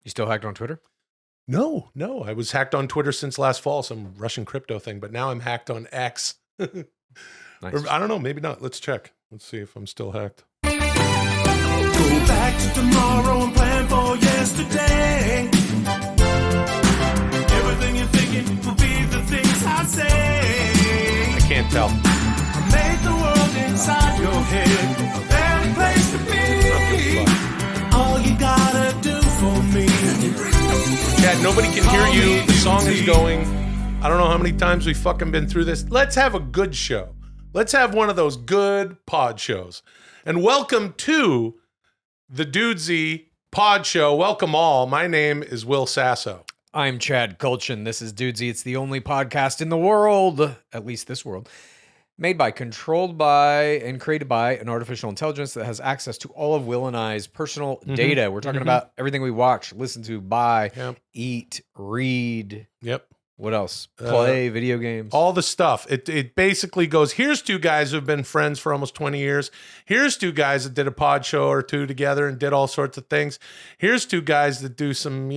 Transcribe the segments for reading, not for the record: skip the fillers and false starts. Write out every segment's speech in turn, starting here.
You still hacked on Twitter? No. I was hacked on Twitter since last fall, some Russian crypto thing, but now I'm hacked on X. Nice. Or, I don't know, maybe not. Let's check. Let's see if I'm still hacked. Go back to tomorrow and plan for yesterday. Everything you're thinking will be the things I say. I can't tell. Make the world inside your head a better place to be. All you gotta do for me. Chad, nobody can hear you. The song is going. I don't know how many times we've fucking been through this. Let's have a good show. Let's have one of those good pod shows. And welcome to the Dudesy Pod Show. Welcome all. My name is Will Sasso. I'm Chad Kultgen. This is Dudesy. It's the only podcast in the world, at least this world, made by, controlled by, and created by an artificial intelligence that has access to all of Will and I's personal data. We're talking about everything we watch, listen to, buy, eat, read. Yep. What else? Play, video games. All the stuff. It basically goes, here's two guys who've been friends for almost 20 years. Here's two guys that did a pod show or two together and did all sorts of things. Here's two guys that do some,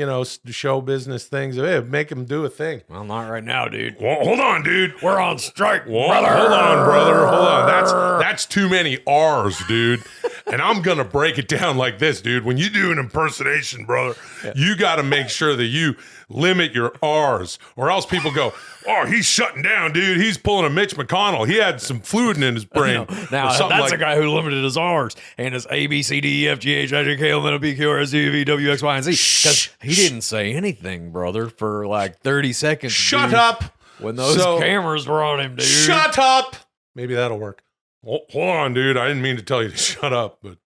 show business things. Hey, make them do a thing. Well, not right now, dude. Well, hold on, dude. We're on strike, brother. Hold on, brother. Hold on. That's too many R's, dude. And I'm going to break it down like this, dude. When you do an impersonation, brother, you got to make sure that you limit your R's, or else people go, oh, he's shutting down, dude. He's pulling a Mitch McConnell. He had some fluid in his brain. Now, that's a guy who limited his R's and his A, B, C, D, E, F, G, H, I, J, K, L, M, N, O, P, Q, R, S, T, U, V, W, X, Y, and Z. Because he didn't say anything, brother, for like 30 seconds. Shut dude, up. When those cameras were on him, dude. Shut up. Maybe that'll work. Hold on, dude. I didn't mean to tell you to shut up, but,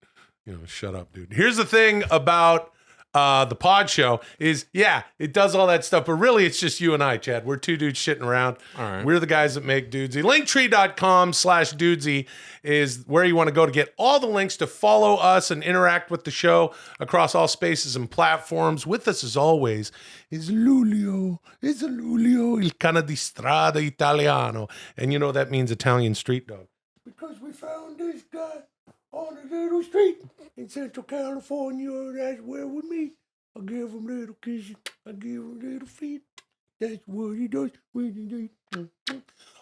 shut up, dude. Here's the thing about the pod show is, it does all that stuff, but really it's just you and I, Chad. We're two dudes shitting around. All right. We're the guys that make Dudesy. Linktree.com/Dudesy is where you want to go to get all the links to follow us and interact with the show across all spaces and platforms. With us, as always, is Lulio. It's a Lulio, il cane di strada italiano. And that means Italian street dog. Because we found this guy on a little street in Central California. That's where with me. I give him little kisses. I give him little feet. That's what he does when he does.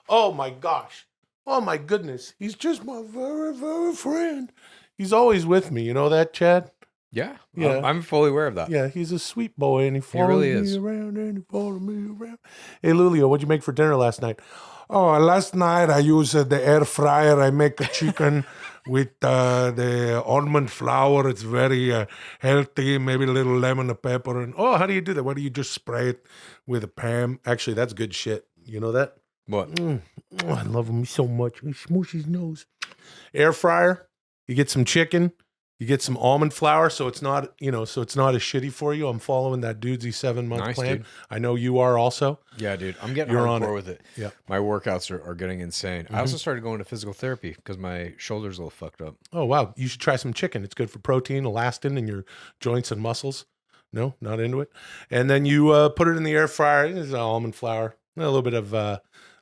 Oh my gosh. Oh my goodness. He's just my very, very friend. He's always with me. You know that, Chad? Yeah. I'm fully aware of that. Yeah, he's a sweet boy, and he follows me around, and he follows me around. Hey, Lulio, what'd you make for dinner last night? Oh, last night I used the air fryer. I make a chicken with the almond flour. It's very healthy. Maybe a little lemon and pepper. And how do you do that? Why do you just spray it with a pan? Actually, that's good shit. You know that? What? I love him so much. He smoosh his nose. Air fryer. You get some chicken. You get some almond flour, so it's not, so it's not as shitty for you. I'm following that Dudesy 7-month plan. Dude. I know you are also. Yeah, dude. I'm getting hardcore with it. Yeah. My workouts are getting insane. I also started going to physical therapy because my shoulder's a little fucked up. Oh, wow. You should try some chicken. It's good for protein, elastin in your joints and muscles. No, not into it. And then you put it in the air fryer. There's almond flour, a little bit of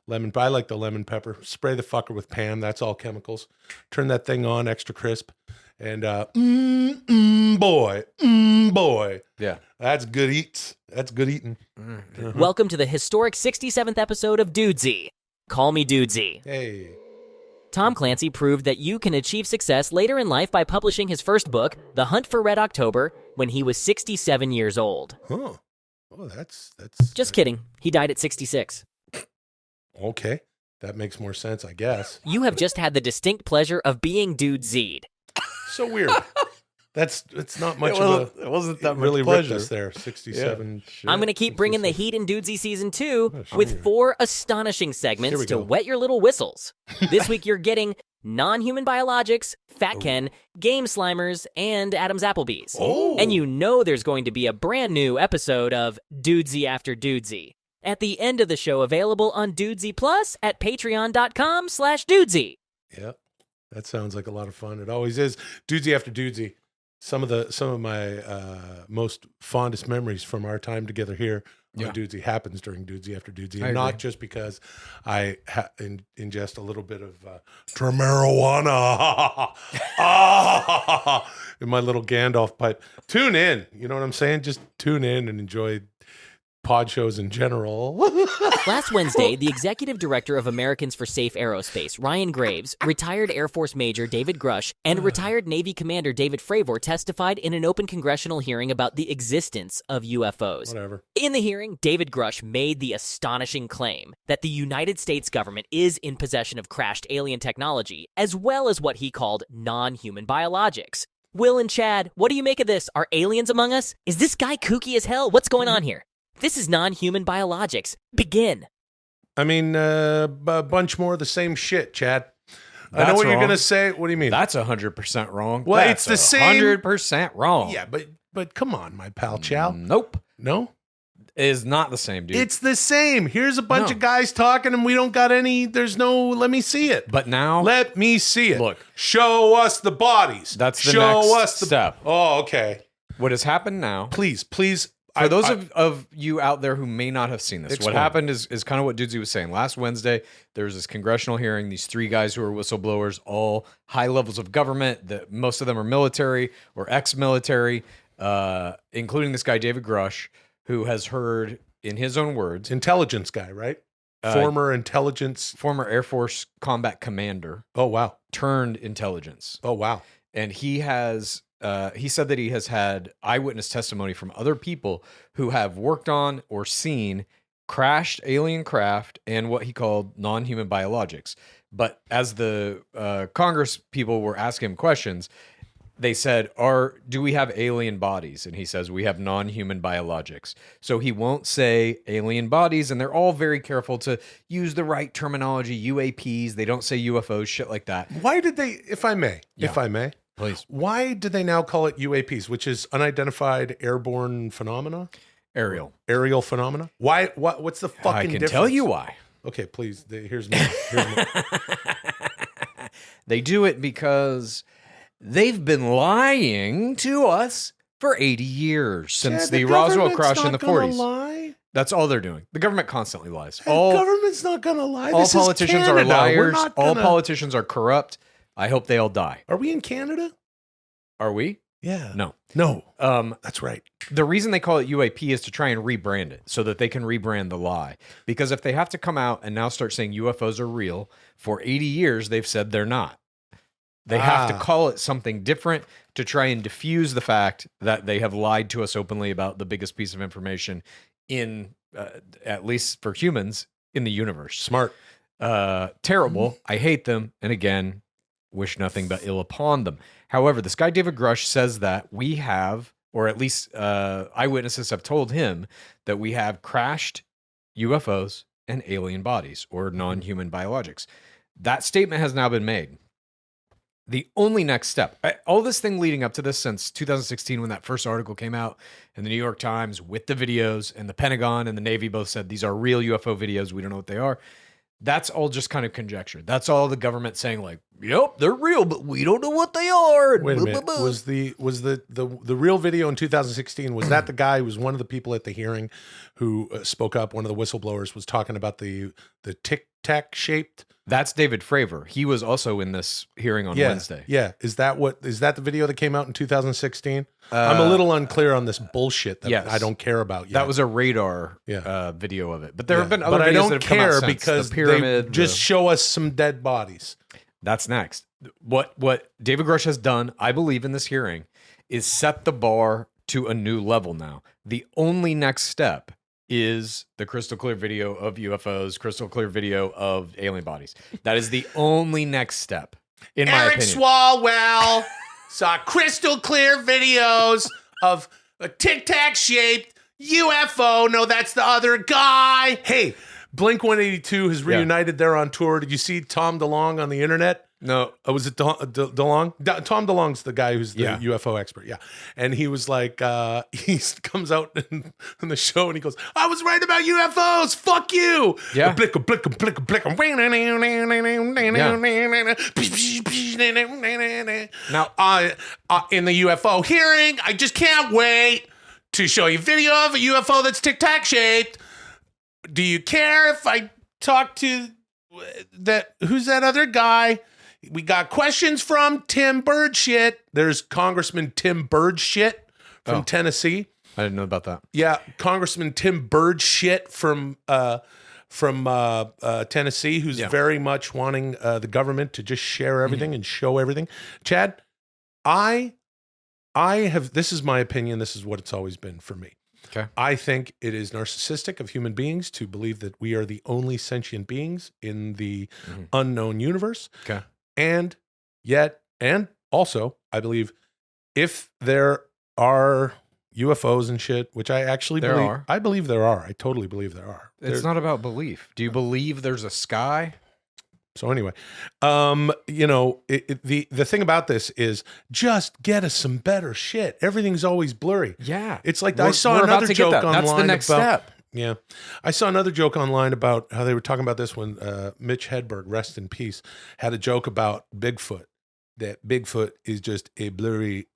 lemon. I like the lemon pepper. Spray the fucker with Pam. That's all chemicals. Turn that thing on, extra crisp. And boy. Yeah. That's good eats. That's good eating. Welcome to the historic 67th episode of Dudesy. Call me Dudesy. Hey. Tom Clancy proved that you can achieve success later in life by publishing his first book, The Hunt for Red October, when he was 67 years old. Huh. Oh, that's Just kidding. He died at 66. Okay. That makes more sense, I guess. You have just had the distinct pleasure of being Dudesied. So weird. It's not much of a... It wasn't that much really pleasure. Ripped us there, 67. Yeah. I'm going to keep bringing the heat in Dudesy Season 2 with 4 astonishing segments to go. wet your little whistles. This week you're getting Non-Human Biologics, Fat Ken, Game Slimers, and Adam's Applebee's. Oh. And there's going to be a brand new episode of Dudesy After Dudesy at the end of the show, available on Dudesy Plus at patreon.com/Dudesy. Yeah. That sounds like a lot of fun. It always is. Dudesy after Dudesy. some of my most fondest memories from our time together here on Dudesy happens during Dudesy After Dudesy, and not just because I ingest a little bit of marijuana in my little Gandalf pipe. Tune in, you know what I'm saying? Just tune in and enjoy pod shows in general. Last Wednesday, the executive director of Americans for Safe Aerospace, Ryan Graves, retired Air Force Major David Grush, and retired Navy Commander David Fravor testified in an open congressional hearing about the existence of UFOs. Whatever. In the hearing, David Grush made the astonishing claim that the United States government is in possession of crashed alien technology, as well as what he called non-human biologics. Will and Chad, what do you make of this? Are aliens among us? Is this guy kooky as hell? What's going on here? This is non-human biologics. Begin. I mean, a bunch more of the same shit, Chad. I know That's what you're wrong. going to say. What do you mean? That's 100% wrong. Well, That's it's the same- 100% wrong. Yeah, but come on, my pal Chow. Nope. No? It is not the same, dude. It's the same. Here's a bunch No. of guys talking and we don't got any, there's no, let me see it. But now, Let me see it. Look. Show us the bodies. That's the Show next us the step. Oh, okay. what has happened now, Please. for those of you out there who may not have seen this, Explain. what happened is kind of what Dudesy was saying. Last Wednesday, there was this congressional hearing. These three guys who are whistleblowers, all high levels of government. Most of them are military or ex-military, including this guy, David Grush, who has heard, in his own words, Intelligence guy, right? Former intelligence. former Air Force combat commander Oh, wow. turned intelligence. Oh, wow. And he has he said that he has had eyewitness testimony from other people who have worked on or seen crashed alien craft and what he called non-human biologics. But as the Congress people were asking him questions, they said, do we have alien bodies? And he says, we have non-human biologics. So he won't say alien bodies, and they're all very careful to use the right terminology, UAPs. They don't say UFOs, shit like that. Why did they, if I may, Please. why do they now call it UAPs, which is unidentified airborne phenomena? Aerial phenomena? Why? What's the fucking I can difference? tell you why. Okay, please. Here's me. Here's me. They do it because they've been lying to us for 80 years since Yeah, the Roswell government's crash in not the gonna 40s. Lie. That's all they're doing. The government constantly lies. The All government's not going to lie. all This is politicians are Canada. We're liars. not All gonna- politicians are corrupt. I hope they all die. Are we in Canada? Are we? Yeah. No. No. That's right. The reason they call it UAP is to try and rebrand it so that they can rebrand the lie. Because if they have to come out and now start saying UFOs are real, for 80 years they've said they're not. They have to call it something different to try and diffuse the fact that they have lied to us openly about the biggest piece of information in, at least for humans, in the universe. Smart. Terrible. I hate them. And again, wish nothing but ill upon them. However, this guy, David Grush, says that we have, or at least eyewitnesses have told him that we have crashed UFOs and alien bodies or non-human biologics. That statement has now been made. The only next step, all this thing leading up to this since 2016 when that first article came out in the New York Times with the videos, and the Pentagon and the Navy both said these are real UFO videos. We don't know what they are. That's all just kind of conjecture. That's all the government saying, like, yep, they're real, but we don't know what they are. Wait a minute. Was the real video in 2016, was that the guy who was one of the people at the hearing who spoke up? One of the whistleblowers was talking about the tic tac shaped. That's David Fravor. He was also in this hearing on Wednesday. Yeah. Is that the video that came out in 2016? I'm a little unclear on this bullshit that yes. I don't care about yet. That was a radar video of it. But there have been other but videos I don't that have come out care since. because the pyramid, they just show us some dead bodies. That's next. What David Grush has done, I believe, in this hearing is set the bar to a new level now. The only next step is the crystal clear video of UFOs, crystal clear video of alien bodies. That is the only next step, in my Eric opinion. Swalwell saw crystal clear videos of a tic tac shaped UFO. No, that's the other guy. Hey, Blink 182 has reunited. They're on tour. Did you see Tom DeLonge on the internet? No, was it DeLong? Tom DeLong's the guy who's the UFO expert. Yeah. And he was like, he comes out in the show and he goes, I was right about UFOs. Fuck you. Yeah. Blick, blick, blick, blick. Now, in the UFO hearing, I just can't wait to show you video of a UFO that's tic-tac shaped. Do you care if I talk to who's that other guy? We got questions from Tim Birdshit. There's Congressman Tim Birdshit from Tennessee. I didn't know about that. Yeah, Congressman Tim Birdshit from Tennessee, who's very much wanting the government to just share everything and show everything. Chad, I have, this is my opinion. This is what it's always been for me. Okay. I think it is narcissistic of human beings to believe that we are the only sentient beings in the unknown universe. Okay. And also, I believe if there are UFOs and shit, which I actually believe, I believe there are. I totally believe there are. It's not about belief. Do you believe there's a sky? So anyway, the thing about this is just get us some better shit. Everything's always blurry. Yeah. It's like I saw another joke online. That's the next step. Yeah. I saw another joke online about how they were talking about this when Mitch Hedberg, rest in peace, had a joke about Bigfoot, that Bigfoot is just a blurry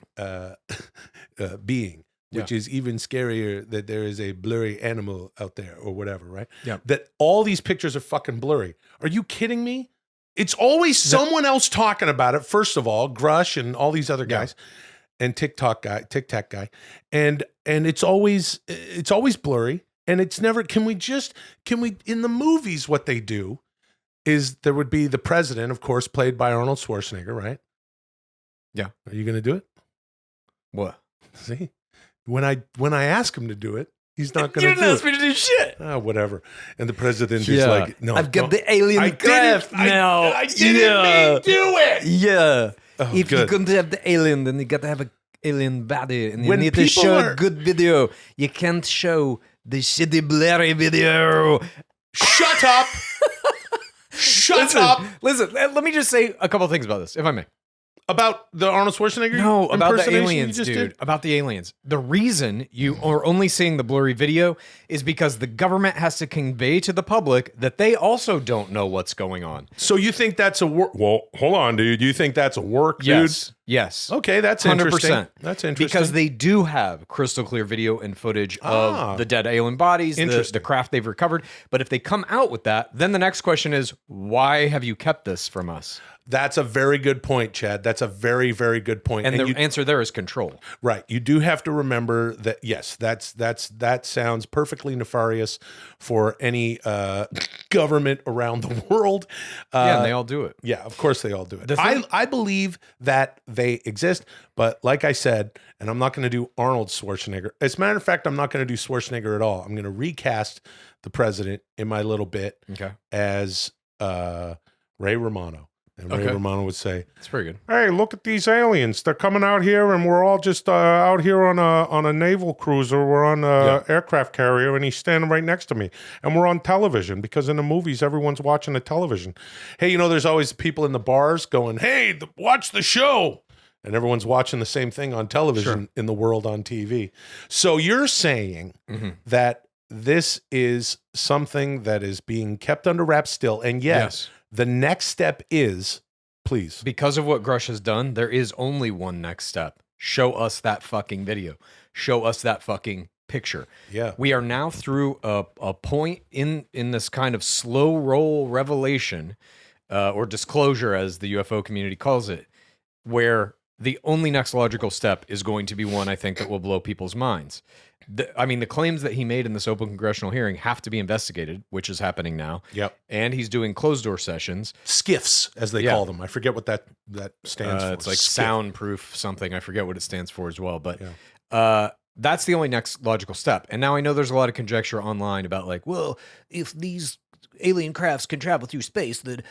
being, which is even scarier that there is a blurry animal out there or whatever, right? Yeah. That all these pictures are fucking blurry. Are you kidding me? It's always someone else talking about it, first of all, Grush and all these other guys. And Tic Tac guy. And it's always blurry. And it's never, can we, in the movies, what they do is there would be the president, of course, played by Arnold Schwarzenegger, right? Yeah. Are you going to do it? What? See, when I ask him to do it, he's not going to do it. You didn't ask me to do shit. Whatever. And the president is like, no. I've got the alien craft now. I didn't mean do it. Yeah. Oh, if you're good. going to have the alien, then you got to have an alien body. And you When need to people show are- a good video. You can't show the shitty blurry video. Shut up. Shut up. Listen, let me just say a couple things about this, if I may. About the Arnold Schwarzenegger No, about the impersonation you aliens, just dude. did? About the aliens. The reason you are only seeing the blurry video is because the government has to convey to the public that they also don't know what's going on. So you think that's a work? Well, hold on, dude. You think that's a work, Yes. dude? Yes. Okay, that's 100%. interesting. That's interesting. Because they do have crystal clear video and footage of the dead alien bodies, the craft they've recovered. But if they come out with that, then the next question is, why have you kept this from us? That's a very good point, Chad. That's a very, very good point. And the answer there is control. Right. You do have to remember that, yes, that sounds perfectly nefarious for any government around the world. And they all do it. Yeah, of course they all do it. I believe that they exist, but like I said, and I'm not going to do Arnold Schwarzenegger. As a matter of fact, I'm not going to do Schwarzenegger at all. I'm going to recast the president in my little bit as Ray Romano. And Ray Romano would say, It's pretty good. "Hey, look at these aliens! They're coming out here, and we're all just out here on a naval cruiser. We're on a aircraft carrier, and he's standing right next to me, and we're on television because in the movies everyone's watching the television. Hey, there's always people in the bars going, "Hey, watch the show." And everyone's watching the same thing on television in the world on TV. So you're saying that this is something that is being kept under wraps still, and yes. The next step is, please. Because of what Grush has done, there is only one next step. Show us that fucking video. Show us that fucking picture. Yeah. We are now through a point in this kind of slow roll revelation, or disclosure, as the UFO community calls it, where the only next logical step is going to be one, I think, that will blow people's minds. The claims that he made in this open congressional hearing have to be investigated, which is happening now. Yep. And he's doing closed-door sessions. SCIFs, as they call them. I forget what that stands for. It's like SCIF. soundproof something. I forget what it stands for as well. But that's the only next logical step. And now I know there's a lot of conjecture online about like, well, if these alien crafts can travel through space, then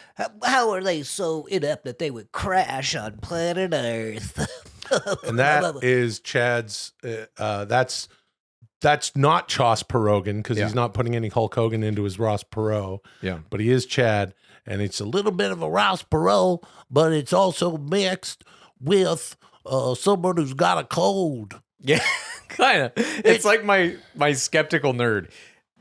how are they so inept that they would crash on planet Earth? And that is Chad's, that's not Chos Perrogan because he's not putting any Hulk Hogan into his Ross Perot. Yeah. But he is Chad. and it's a little bit of a Rouse Perot, but it's also mixed with someone who's got a cold. Yeah, kind of. It's like my skeptical nerd.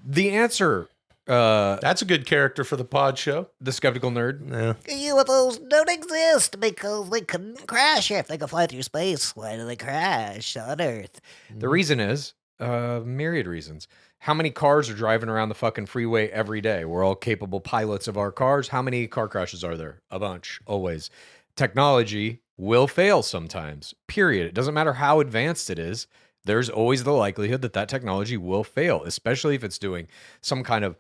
The answer, That's a good character for the pod show. the skeptical nerd. Yeah. UFOs don't exist because they couldn't crash. If they could fly through space, why do they crash on Earth? The reason is myriad reasons. How many cars are driving around the fucking freeway every day? We're all capable pilots of our cars. How many car crashes are there? A bunch, always. Technology will fail sometimes, period. It doesn't matter how advanced it is. There's always the likelihood that that technology will fail, especially if it's doing some kind of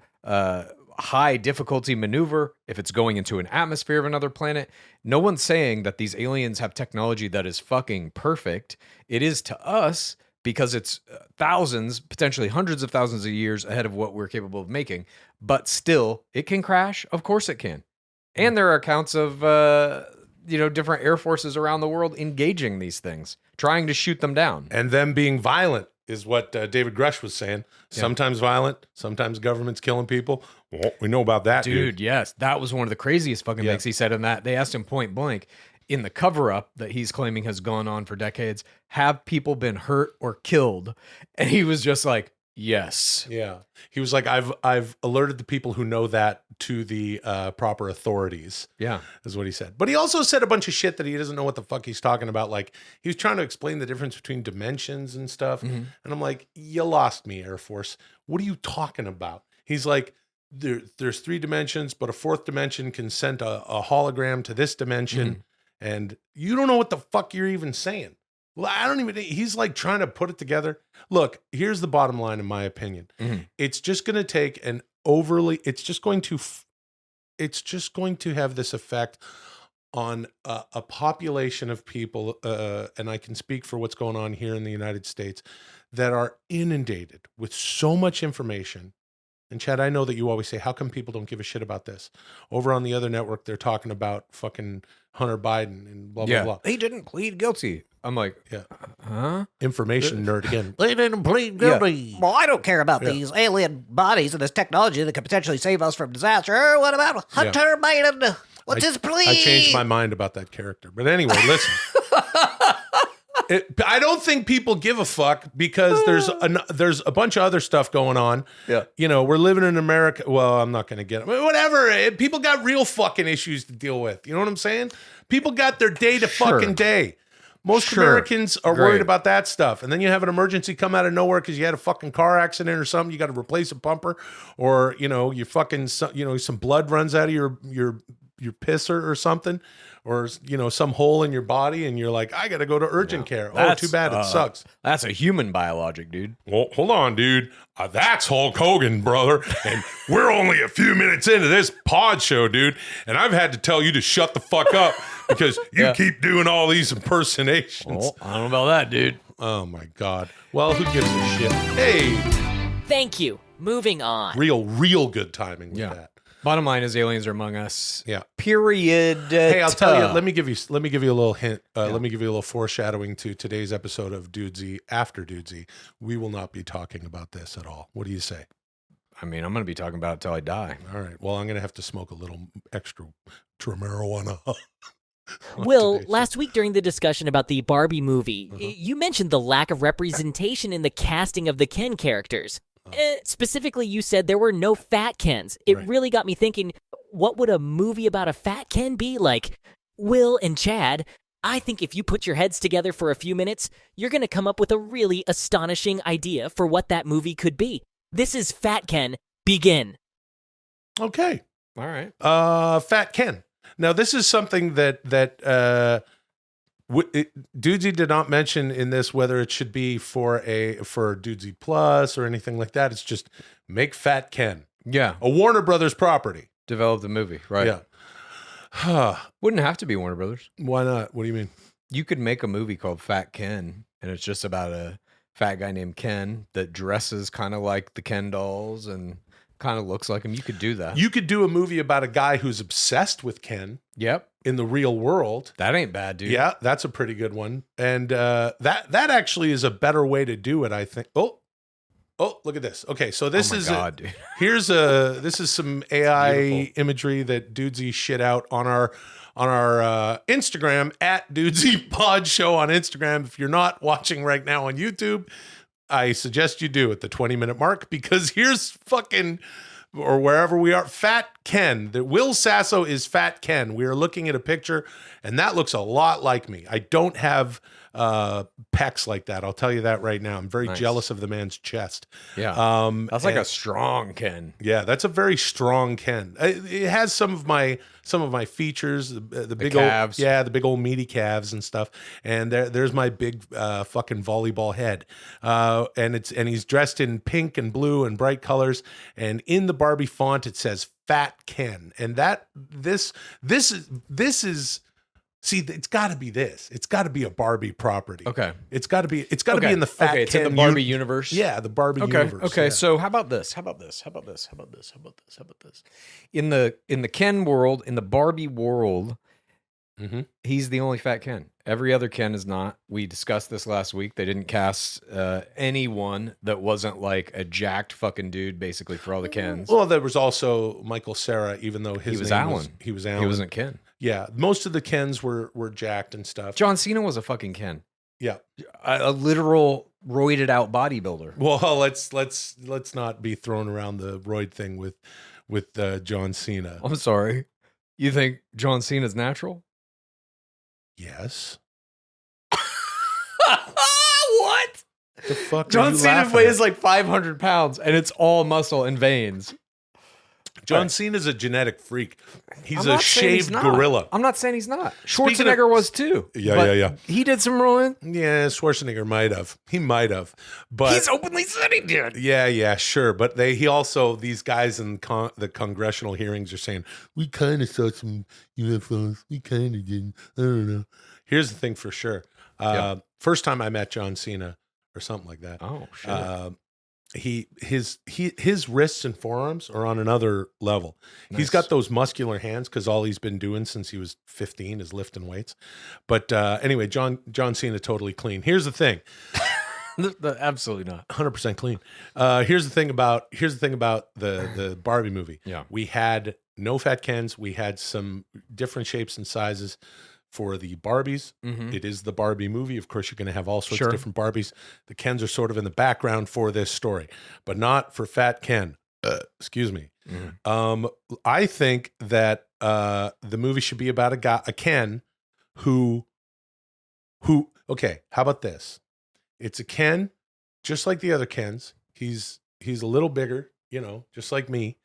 high difficulty maneuver, if it's going into an atmosphere of another planet. No one's saying that these aliens have technology that is fucking perfect. It is to us because it's thousands, potentially hundreds of thousands of years ahead of what we're capable of making. But still, it can crash. Of course it can. And there are accounts of different air forces around the world engaging these things, trying to shoot them down. And them being violent is what David Grush was saying. Sometimes violent, sometimes government's killing people. Well, we know about that, dude. Yes, that was one of the craziest fucking things he said in that. They asked him point blank, in the cover-up that he's claiming has gone on for decades, have people been hurt or killed? And he was just like, yes. Yeah. He was like, I've alerted the people who know that to the proper authorities. Yeah. Is what he said. But he also said a bunch of shit that he doesn't know what the fuck he's talking about. Like, he was trying to explain the difference between dimensions and stuff. Mm-hmm. And I'm like, you lost me, Air Force. What are you talking about? He's like, there's 3 dimensions, but a 4th dimension can send a hologram to this dimension. Mm-hmm. And you don't know what the fuck you're even saying. Well, he's like trying to put it together. Look, here's the bottom line, in my opinion. Mm-hmm. It's just going to take it's just going to have this effect on a population of people, and I can speak for what's going on here in the United States, that are inundated with so much information. And Chad, I know that you always say, how come people don't give a shit about this? Over on the other network, they're talking about fucking Hunter Biden and blah, blah, blah. He didn't plead guilty. I'm like, huh? Information nerd again. They didn't plead guilty. Well, I don't care about these alien bodies and this technology that could potentially save us from disaster. What about Hunter Biden? What's his plea? I changed my mind about that character. But anyway, listen. I don't think people give a fuck because there's a bunch of other stuff going on. Yeah. You know, we're living in America. Well, I'm not going to get it. Whatever. People got real fucking issues to deal with. You know what I'm saying? People got their day to fucking day. Most Americans are worried about that stuff. And then you have an emergency come out of nowhere because you had a fucking car accident or something. You got to replace a bumper, or, you know, you fucking, some blood runs out of your pisser or something, or, you know, some hole in your body, and you're like, I got to go to urgent care. Oh, too bad. It sucks. That's a human biologic, dude. Well, hold on, dude. That's Hulk Hogan, brother. And we're only a few minutes into this pod show, dude. And I've had to tell you to shut the fuck up because you keep doing all these impersonations. Oh, I don't know about that, dude. Oh, my God. Well, who gives a shit? Hey. Thank you. Moving on. Real good timing with that. Bottom line is aliens are among us. Yeah. Period. Hey, I'll tell you. Let me give you a little hint. Let me give you a little foreshadowing to today's episode of Dudesy After Dudesy. We will not be talking about this at all. What do you say? I mean, I'm going to be talking about it till I die. All right. Well, I'm going to have to smoke a little extra marijuana. Will, last week during the discussion about the Barbie movie, you mentioned the lack of representation in the casting of the Ken characters. Specifically, you said there were no fat Kens. It really got me thinking, what would a movie about a fat Ken be like? Will and Chad, I think if you put your heads together for a few minutes, you're going to come up with a really astonishing idea for what that movie could be. This is Fat Ken. Begin. Okay. All right. Fat Ken. Now, this is something that Dudesy did not mention in this whether it should be for Dudesy Plus or anything like that. It's just make Fat Ken. Yeah. A Warner Brothers property. Develop the movie, right? Yeah. Wouldn't have to be Warner Brothers. Why not? What do you mean? You could make a movie called Fat Ken, and it's just about a fat guy named Ken that dresses kind of like the Ken dolls and kind of looks like him. You could do that. You could do a movie about a guy who's obsessed with Ken. Yep. In the real world. That ain't bad, dude. Yeah, that's a pretty good one. And that actually is a better way to do it, I think. Oh, Oh, look at this. Okay, so this Oh my is God, dude. this is some AI beautiful. imagery that Dudesy shit out on our Instagram at Dudesy Pod Show on Instagram. If you're not watching right now on YouTube, I suggest you do at the 20-minute mark, because here's fucking, or wherever we are, Fat Ken. The Will Sasso is Fat Ken. We are looking at a picture, and that looks a lot like me. I don't have pecs like that. I'll tell you that right now. I'm very Nice. jealous of the man's chest. Yeah. That's like and- a strong Ken. Yeah, that's a very strong Ken. It has some of my features, the big calves. old, the big old meaty calves and stuff. And there's my big fucking volleyball head. And he's dressed in pink and blue and bright colors. And in the Barbie font, it says Fat Ken. And this is. See, it's got to be this. It's got to be a Barbie property. Okay. It's got to be in the Fat Okay, it's in Ken the Barbie universe. Yeah, the Barbie Okay. universe. Okay. yeah. So how about this? In the Ken world, in the Barbie world, Mhm. he's the only fat Ken. Every other Ken is not. We discussed this last week. They didn't cast anyone that wasn't like a jacked fucking dude, basically, for all the Kens. Well, there was also Michael Cera, even though his He was name Alan. he was Alan. He wasn't Ken. Yeah, most of the Kens were jacked and stuff. John Cena was a fucking Ken. Yeah. A literal roided out bodybuilder. Well, let's not be throwing around the roid thing with John Cena. I'm sorry. You think John Cena's natural? Yes. What? The fuck? are John you Cena laughing weighs at? like 500 pounds and it's all muscle and veins. John Right. Cena's a genetic freak. He's I'm a not saying he's shaved not. gorilla. I'm not saying he's not. Speaking Schwarzenegger of- was too. Yeah, but yeah. He did some rolling. Yeah, Schwarzenegger might have. He might have. But He's openly said he did. yeah, sure. But he also, these guys in the congressional hearings are saying, we kind of saw some UFOs. We kind of didn't. I don't know. Here's the thing for sure. Yeah. First time I met John Cena or something like that. Oh, shit. His wrists and forearms are on another level. He's Nice. got those muscular hands because all he's been doing since he was 15 is lifting weights. But anyway, John Cena totally clean. Here's the thing. Absolutely not. 100% clean. Here's the thing about the Barbie movie. Yeah. We had no fat Kens. We had some different shapes and sizes for the Barbies. Mhm. It is the Barbie movie. Of course, you're going to have all sorts Sure. of different Barbies. The Kens are sort of in the background for this story, but not for Fat Ken. Excuse me. Mhm. I think that the movie should be about a Ken who. Okay, how about this? It's a Ken, just like the other Kens. He's a little bigger, just like me,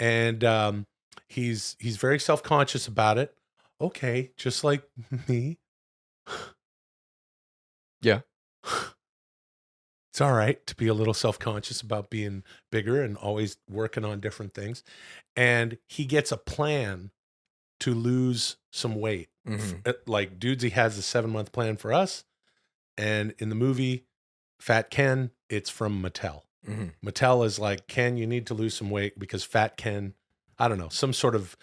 and he's very self-conscious about it. Okay, just like me. Yeah. It's all right to be a little self-conscious about being bigger and always working on different things. And he gets a plan to lose some weight. Mhm. Like Dudesy has a 7-month plan for us. And in the movie, Fat Ken, it's from Mattel. Mhm. Mattel is like, Ken, you need to lose some weight because Fat Ken, I don't know, some sort of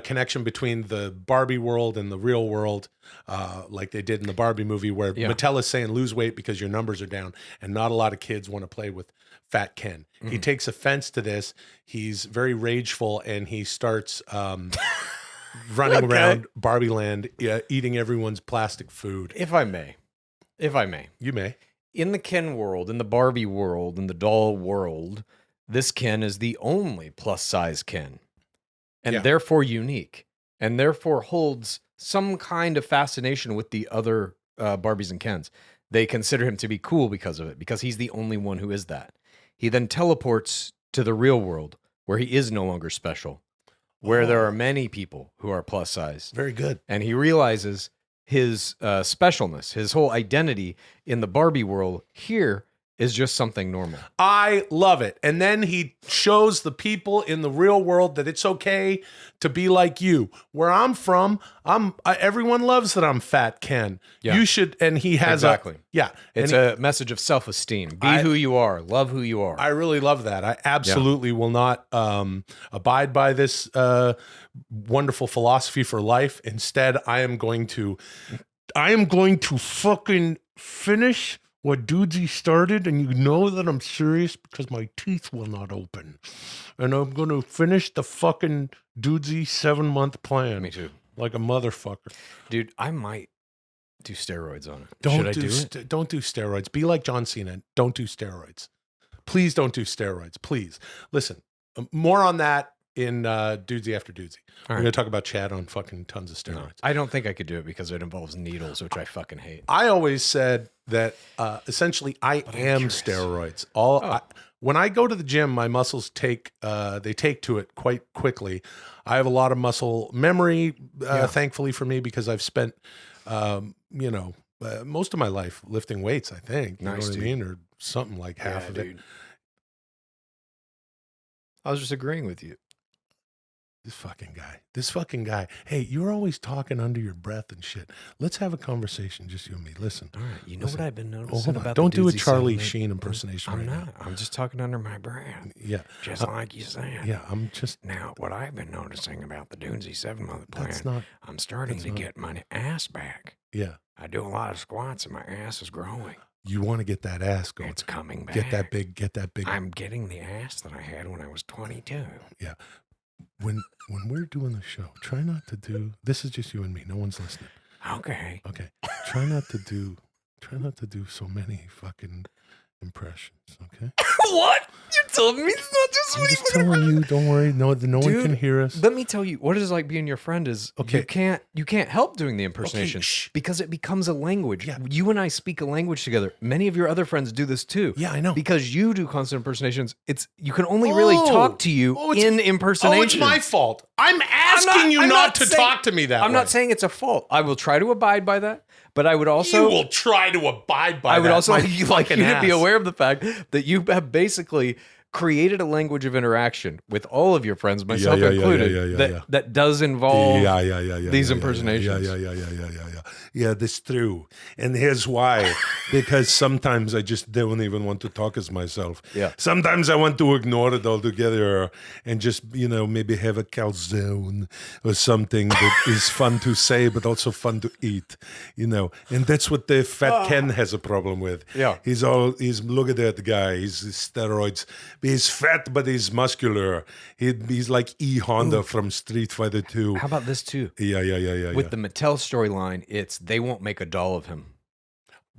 connection between the Barbie world and the real world, like they did in the Barbie movie, where Yeah. Mattel is saying lose weight because your numbers are down, and not a lot of kids want to play with Fat Ken. He takes offense to this. He's very rageful, and he starts running around Barbie Land, eating everyone's plastic food. If I may. You may. In the Ken world, in the Barbie world, in the doll world, this Ken is the only plus size Ken. And Yeah. therefore unique. And therefore holds some kind of fascination with the other Barbies and Kens. They consider him to be cool because of it, because he's the only one who is that. He then teleports to the real world, where he is no longer special, where there are many people who are plus size. Very good. And he realizes his specialness, his whole identity in the Barbie world here is just something normal. I love it. And then he shows the people in the real world that it's okay to be like you. Where I'm from, everyone loves that I'm Fat Ken. Yeah. You should, and he has Exactly. yeah. It's and a message of self-esteem. Be who you are. Love who you are. I really love that. I absolutely will not abide by this wonderful philosophy for life. Instead, I am going to fucking finish what Dudesy started, and you know that I'm serious because my teeth will not open. And I'm going to finish the fucking Dudesy 7-month plan. Me too. Like a motherfucker. Dude, I might do steroids on it. Don't Should I do, do it? don't do steroids. Be like John Cena. Don't do steroids. Please don't do steroids. Please. Listen, more on that in Dudesy After Dudesy. We're going to talk about Chad on fucking tons of steroids. No, I don't think I could do it because it involves needles, which I fucking hate. I always said that essentially I am steroids. When I go to the gym, my muscles take to it quite quickly. I have a lot of muscle memory, thankfully for me, because I've spent, most of my life lifting weights, I think. You know what I mean? Or something like half of it. I was just agreeing with you. This fucking guy. Hey, you're always talking under your breath and shit. Let's have a conversation, just you and me. Listen. All right. You know what I've been noticing hold on. about Don't do a Dudesy Charlie 7 Sheen impersonation I'm right not. now. I'm just talking under my breath. Yeah. Just like you said. Yeah, I'm just... Now, what I've been noticing about the Dudesy 7-month plan, I'm starting to get my ass back. Yeah. I do a lot of squats and my ass is growing. You want to get that ass going. It's coming back. Get that big... I'm getting the ass that I had when I was 22. Yeah. When we're doing the show, try not to do... This is just you and me. No one's listening. Okay. Okay. Try not to do so many fucking impressions, okay? What? You told me it's not just I'm just telling you, don't worry. No one can hear us. Let me tell you, what it is like being your friend is you can't help doing the impersonation because it becomes a language. Yeah. You and I speak a language together. Many of your other friends do this too. Yeah, I know. Because you do constant impersonations, you can only really talk to you in impersonation. Oh, it's my fault. I'm asking you not to talk to me that way. I'm not saying it's a fault. I will try to abide by that. But I would also... You will try to abide by that. I would also like you to be ass. aware of the fact that you have basically created a language of interaction with all of your friends, myself included, that does involve these impersonations. Yeah, that's true. And here's why. Because sometimes I just don't even want to talk as myself. Yeah. Sometimes I want to ignore it altogether and just, maybe have a calzone or something that is fun to say, but also fun to eat, And that's what the fat Ken has a problem with. Yeah. Look at that guy. He's steroids. He's fat, but he's muscular. He's like E. Honda from Street Fighter 2. How about this too? Yeah. With the Mattel storyline, it's they won't make a doll of him.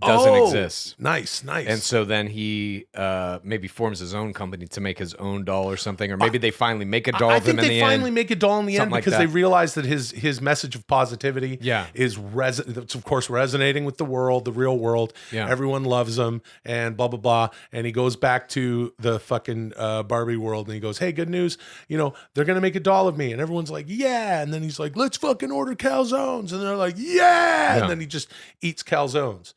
Doesn't exist. Nice. And so then he maybe forms his own company to make his own doll or something, or maybe they finally make a doll of him in the end. I think they finally make a doll in the end Something like because they that. realize that his message of positivity is it's of course resonating with the world, the real world. Yeah. Everyone loves him and blah, blah, blah. And he goes back to the fucking Barbie world and he goes, hey, good news. They're going to make a doll of me. And everyone's like, yeah. And then he's like, let's fucking order calzones. And they're like, yeah. And then he just eats calzones.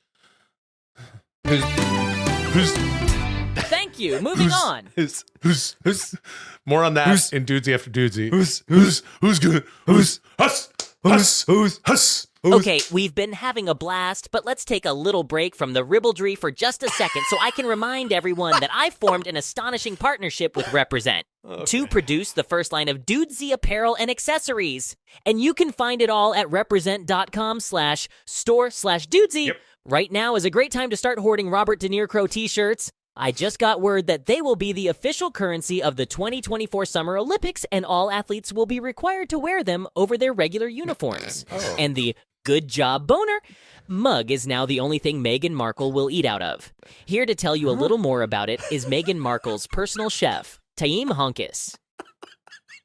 Thank you. Moving on. Who's more on that in Dudesy After Dudesy. Who's Okay, we've been having a blast, but let's take a little break from the ribaldry for just a second so I can remind everyone that I formed an astonishing partnership with Represent to produce the first line of Dudesy Apparel and accessories. And you can find it all at represent.com/store/Dudesy. Yep. Right now is a great time to start hoarding Robert De Niro t-shirts. I just got word that they will be the official currency of the 2024 Summer Olympics, and all athletes will be required to wear them over their regular uniforms. And the Good Job Boner mug is now the only thing Meghan Markle will eat out of. Here to tell you a little more about it is Meghan Markle's personal chef, Taim Honkus.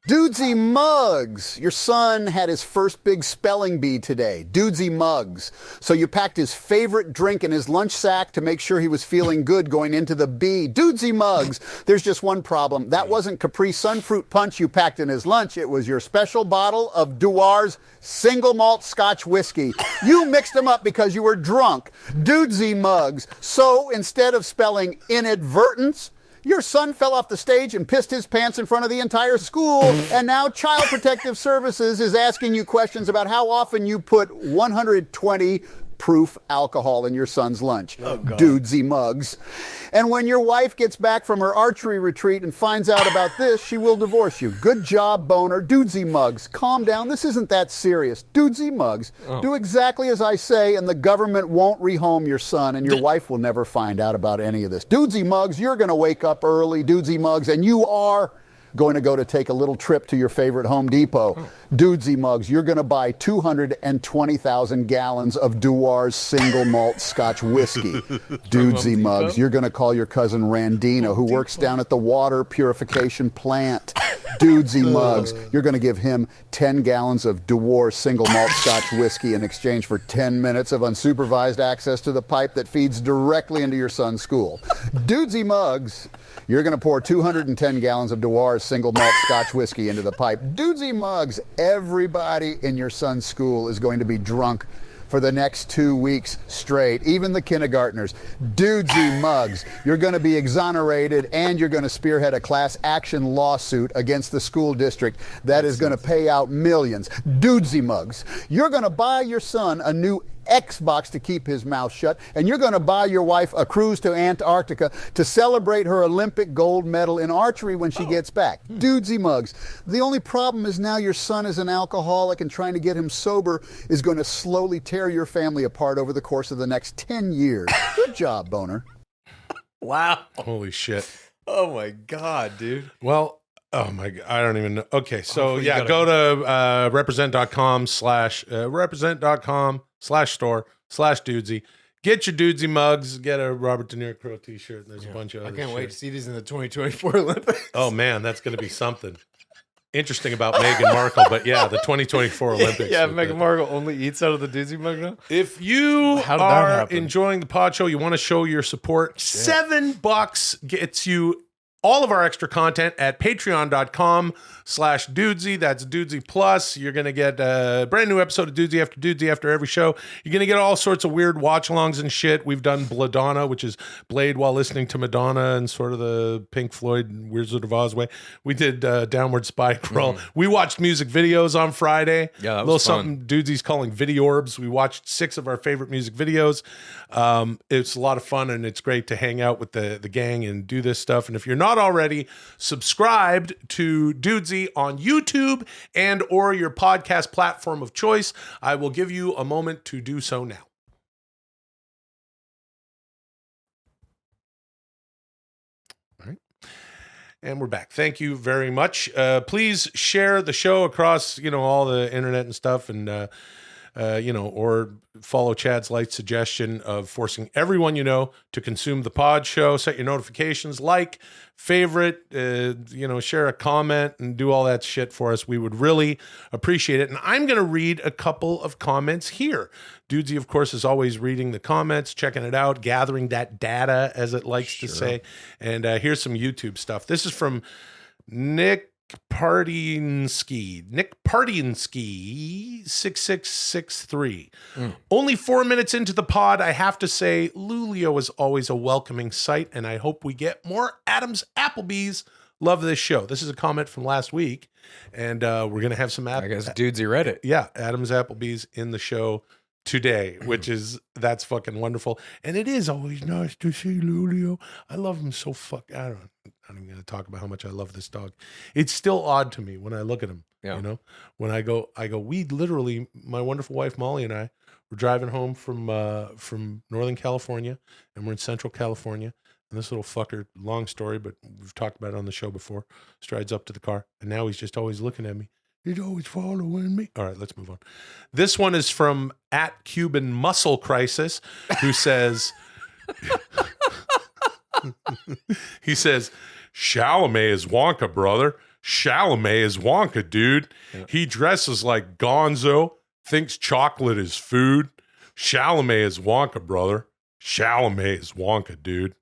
Dudesy Mugs. Your son had his first big spelling bee today. Dudesy Mugs. So you packed his favorite drink in his lunch sack to make sure he was feeling good going into the bee. Dudesy Mugs. There's just one problem. That wasn't Capri Sun Fruit Punch you packed in his lunch. It was your special bottle of Duar's single malt Scotch whiskey. You mixed them up because you were drunk. Dudesy Mugs. So instead of spelling inadvertence, your son fell off the stage and pissed his pants in front of the entire school, and now Child Protective Services is asking you questions about how often you put 120 proof alcohol in your son's lunch. Dudesy mugs. And when your wife gets back from her archery retreat and finds out about this, she will divorce you. Good job, boner. Dudesy mugs. Calm down. This isn't that serious. Dudesy mugs. Do exactly as I say, and the government won't rehome your son, and your wife will never find out about any of this. Dudesy mugs, you're going to wake up early. Dudesy mugs, and you are going to go to take a little trip to your favorite Home Depot. Dudesy mugs, you're going to buy 220,000 gallons of Dewar's single malt Scotch whiskey. Dudesy mugs, you're going to call your cousin Randina, who works down at the water purification plant. Dudesy mugs, you're going to give him 10 gallons of Dewar's single malt Scotch whiskey in exchange for 10 minutes of unsupervised access to the pipe that feeds directly into your son's school. Dudesy mugs, you're going to pour 210 gallons of Dewar's single malt Scotch whiskey into the pipe. Dudesy mugs, everybody in your son's school is going to be drunk for the next 2 weeks straight, even the kindergartners. Dudesy mugs, you're going to be exonerated, and you're going to spearhead a class action lawsuit against the school district that is going to pay out millions. Dudesy mugs, you're going to buy your son a new Xbox to keep his mouth shut, and you're going to buy your wife a cruise to Antarctica to celebrate her Olympic gold medal in archery when she gets back. Dudesy mugs. The only problem is now your son is an alcoholic, and trying to get him sober is going to slowly tear your family apart over the course of the next 10 years. Good job, boner. Wow. Holy shit. Oh my God, dude. Well, oh my God, I don't even know. Okay, so you go to represent.com/store/dudesy. Get your Dudesy mugs. Get a Robert De Niro t-shirt. There's a bunch of other I can't wait shit. to see these in the 2024 Olympics. Oh man, that's going to be something interesting about Meghan Markle. But yeah, the 2024 Olympics. Yeah, with Meghan the- Markle only eats out of the Dudesy mug now. If you How did that are happen? enjoying the pod show, you want to show your support, $7 gets you all of our extra content at patreon.com/Dudesy. That's Dudesy Plus. You're going to get a brand new episode of Dudesy after every show. You're going to get all sorts of weird watch-alongs and shit. We've done Bladonna, which is Blade while listening to Madonna and sort of the Pink Floyd Wizard of Oz way. We did Downward Spiral. We watched music videos on Friday. Yeah, that a little was fun. something Dudesy's calling video orbs. We watched 6 of our favorite music videos. It's a lot of fun, and it's great to hang out with the gang and do this stuff. And if you're not already subscribed to Dudesy on YouTube and or your podcast platform of choice, I will give you a moment to do so now. All right. And we're back. Thank you very much. Please share the show across, all the internet and stuff, and or follow Chad's light suggestion of forcing everyone to consume the pod show. Set your notifications, favorite, share a comment, and do all that shit for us. We would really appreciate it. And I'm going to read a couple of comments here. Dudesy, of course, is always reading the comments, checking it out, gathering that data, as it likes to say. And here's some YouTube stuff. This is from Nick Partinsky 6663. Only 4 minutes into the pod, I have to say Lulio is always a welcoming sight, and I hope we get more Adams Applebees. Love this show. This is a comment from last week, and we're gonna have some I guess Dudesy read it. yeah, Adams Applebee's in the show today, which that's fucking wonderful. And it is always nice to see Lulio. I love him so I'm even going to talk about how much I love this dog. It's still odd to me when I look at him. Yeah. When I go, we literally, my wonderful wife Molly and I were driving home from Northern California, and we're in Central California. And this little fucker, long story, but we've talked about it on the show before, strides up to the car, and now he's just always looking at me. He's always following me. All right, let's move on. This one is from @Cuban Muscle Crisis, who says, he says, Chalamet is Wonka, brother. Chalamet is Wonka, dude. Yeah. He dresses like Gonzo, thinks chocolate is food. Chalamet is Wonka, brother. Chalamet is Wonka, dude.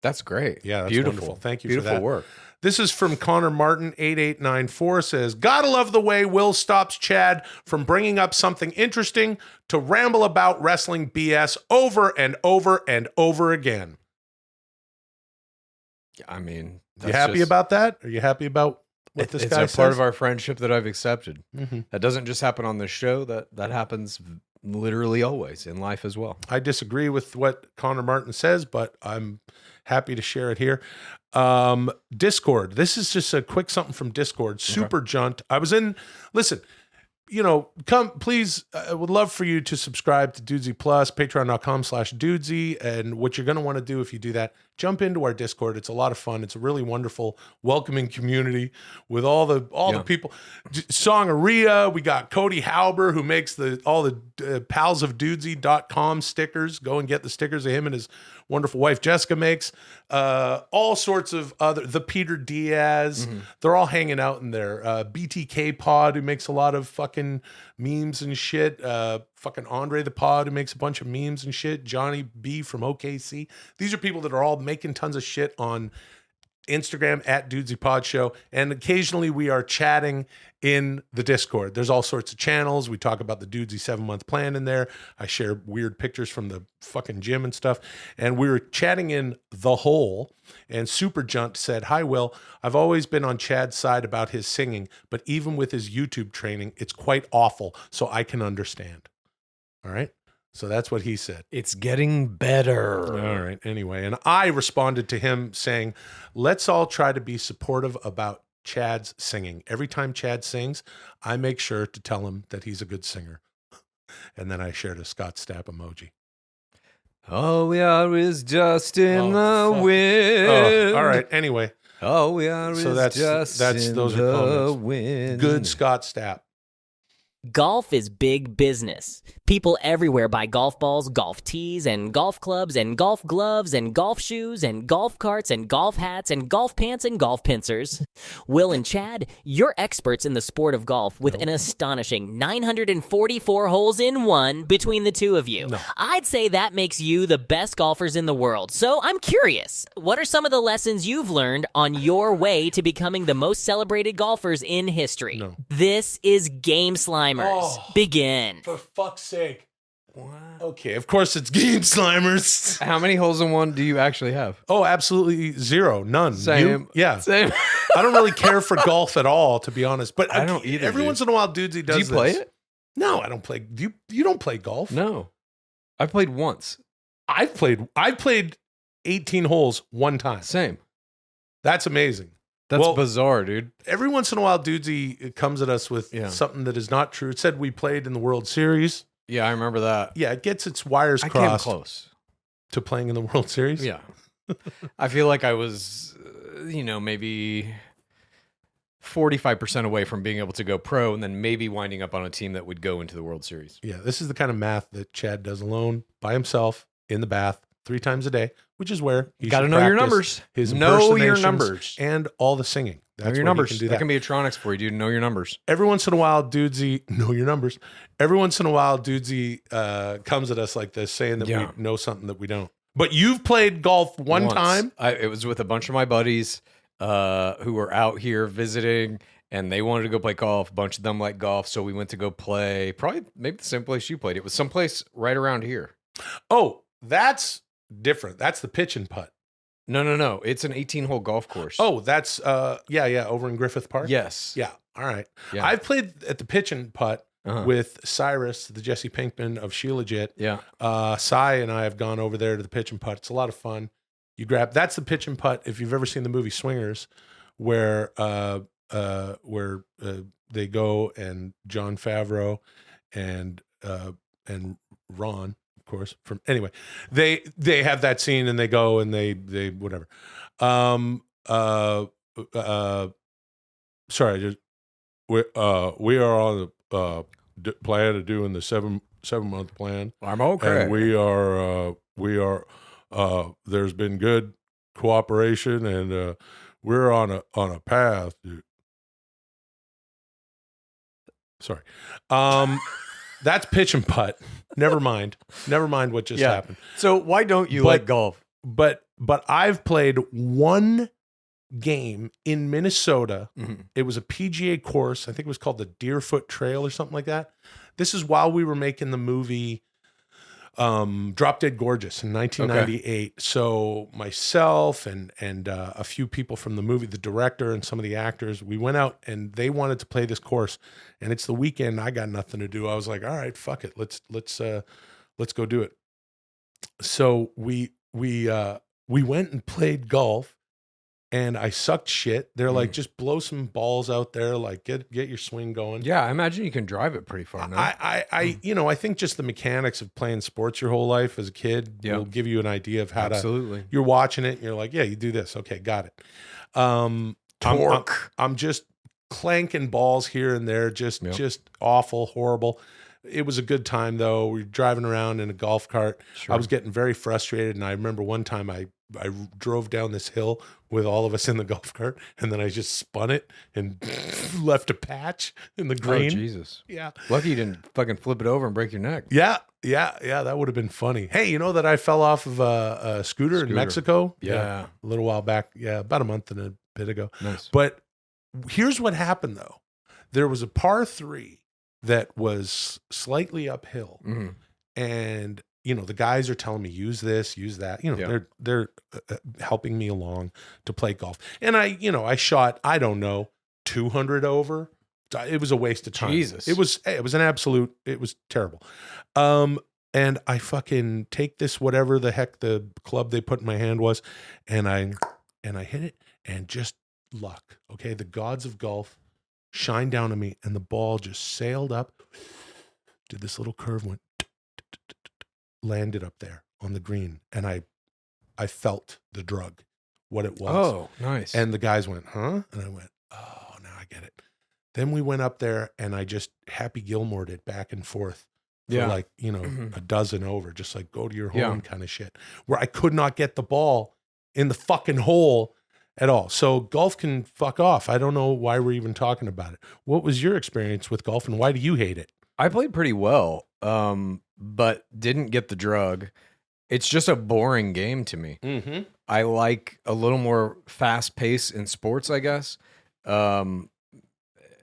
That's great. Yeah, that's beautiful. Wonderful. Thank you Beautiful for that. work. This is from Connor Martin, 8894, says, gotta love the way Will stops Chad from bringing up something interesting to ramble about wrestling BS over and over and over again. I mean, you happy about that? Are you happy about what this guy says? It's a part of our friendship that I've accepted. Mm-hmm. That doesn't just happen on this show. That happens literally always in life as well. I disagree with what Connor Martin says, but I'm happy to share it here. Discord. This is just a quick something from Discord. Super Junt. I was in, listen, come, please. I would love for you to subscribe to Dudesy Plus, patreon.com/Dudesy. And what you're going to want to do if you do that, jump into our Discord. It's a lot of fun. It's a really wonderful, welcoming community with all the people. Songaria. We got Cody Halber, who makes all the palsofdudesy.com stickers. Go and get the stickers that him and his wonderful wife Jessica makes. All sorts of the Peter Diaz. They're all hanging out in there. BTK Pod, who makes a lot of fucking memes and shit. Fucking Andre the Pod, who makes a bunch of memes and shit. Johnny B from OKC. These are people that are all making tons of shit on Instagram at Dudesy Pod Show. And occasionally we are chatting in the Discord. There's all sorts of channels. We talk about the Dudesy 7-month plan in there. I share weird pictures from the fucking gym and stuff. And we were chatting in the hole, and Super Junt said, "Hi, Will. I've always been on Chad's side about his singing, but even with his YouTube training, it's quite awful, so I can understand." All right? So that's what he said. It's getting better. All right. Anyway, and I responded to him saying, let's all try to be supportive about Chad's singing. Every time Chad sings, I make sure to tell him that he's a good singer. And then I shared a Scott Stapp emoji. All we are is dust in the wind. Oh, all right. Anyway. All we are is dust in those the are comments. wind. Good Scott Stapp. Golf is big business. People everywhere buy golf balls, golf tees, and golf clubs, and golf gloves, and golf shoes, and golf carts, and golf hats, and golf pants, and golf pincers. Will and Chad, you're experts in the sport of golf with an astonishing 944 holes in one between the two of you. I'd say that makes you the best golfers in the world. So I'm curious, what are some of the lessons you've learned on your way to becoming the most celebrated golfers in history? This is Game Slimers. Begin. For fuck's sake. What? Okay, of course it's Game Slimers. How many holes in one do you actually have? Oh, absolutely zero. None. Same. Yeah. Same. I don't really care for golf at all, to be honest. But I don't either. Every once in a while, Dudesy does this. Do you play it? No, I don't play. You don't play golf? No. I played once. I've played 18 holes one time. Same. That's amazing. That's bizarre, dude. Every once in a while, Dudesy comes at us with something that is not true. It said we played in the World Series. Yeah, I remember that. Yeah, it gets its wires I crossed. came close to playing in the World Series. Yeah. I feel like I was, maybe 45% away from being able to go pro, and then maybe winding up on a team that would go into the World Series. Yeah, this is the kind of math that Chad does alone, by himself, in the bath, 3 times a day, which is where he got to should know your practice numbers. His know your impersonations numbers and all the singing. That's know your where numbers. He can do that can be a Tronics for you, dude. Know your numbers. Every once in a while, Dudesy, know your numbers. Every once in a while, Dudesy comes at us like this, saying that we know something that we don't. But you've played golf once time? It was with a bunch of my buddies who were out here visiting, and they wanted to go play golf. A bunch of them like golf, so we went to go play. Maybe the same place you played. It was someplace right around here. Oh, that's different. That's the pitch and putt. No. It's an 18-hole golf course. Oh, that's over in Griffith Park. Yes. Yeah. All right. Yeah. I've played at the pitch and putt with Cyrus, the Jesse Pinkman of She Legit. Yeah. Cy and I have gone over there to the pitch and putt. It's a lot of fun. That's the pitch and putt. If you've ever seen the movie Swingers, where they go and Jon Favreau and Ron, of course, they have that scene and they go and they whatever. We are on the plan of doing the 7-month plan. I'm okay. And we are there's been good cooperation and we're on a path. Sorry. That's pitch and putt. Never mind what just happened. So why don't you like golf? But I've played one game in Minnesota. Mm-hmm. It was a PGA course. I think it was called the Deerfoot Trail or something like that. This is while we were making the movie Drop Dead Gorgeous in 1998. So myself and a few people from the movie, the director and some of the actors, we went out and they wanted to play this course. And it's the weekend. I got nothing to do. I was like, all right, fuck it. Let's go do it. So we went and played golf. And I sucked shit. They're like, just blow some balls out there, like get your swing going. Yeah, I imagine you can drive it pretty far. No? I think just the mechanics of playing sports your whole life as a kid will give you an idea of how to. You're watching it, and you're like, yeah, you do this. Okay, got it. Torque. I'm just clanking balls here and there, just awful, horrible. It was a good time though. We were driving around in a golf cart. Sure. I was getting very frustrated, and I remember one time I drove down this hill with all of us in the golf cart, and then I just spun it and left a patch in the green. Oh, Jesus. Yeah. Lucky you didn't fucking flip it over and break your neck. Yeah. That would have been funny. Hey, you know that I fell off of a scooter in Mexico? Yeah. A little while back. Yeah, about a month and a bit ago. Nice. But here's what happened, though. There was a par 3 that was slightly uphill. Mm-hmm. And the guys are telling me, use this, use that. They're helping me along to play golf. And I shot, I don't know, 200 over. It was a waste of time. Jesus. It was it was terrible. And I fucking take this, whatever the heck the club they put in my hand was, and I hit it, and just luck. Okay. The gods of golf shine down on me, and the ball just sailed up, did this little curve, went, landed up there on the green, and I felt the drug, what it was. Oh, nice. And the guys went, huh? And I went, oh, now I get it. Then we went up there, and I just Happy Gilmore'd it back and forth for like, a dozen over, just like go to your home kind of shit, where I could not get the ball in the fucking hole at all. So golf can fuck off. I don't know why we're even talking about it. What was your experience with golf, and why do you hate it? I played pretty well, but didn't get the drug. It's just a boring game to me. Mm-hmm. I like a little more fast pace in sports, I guess. And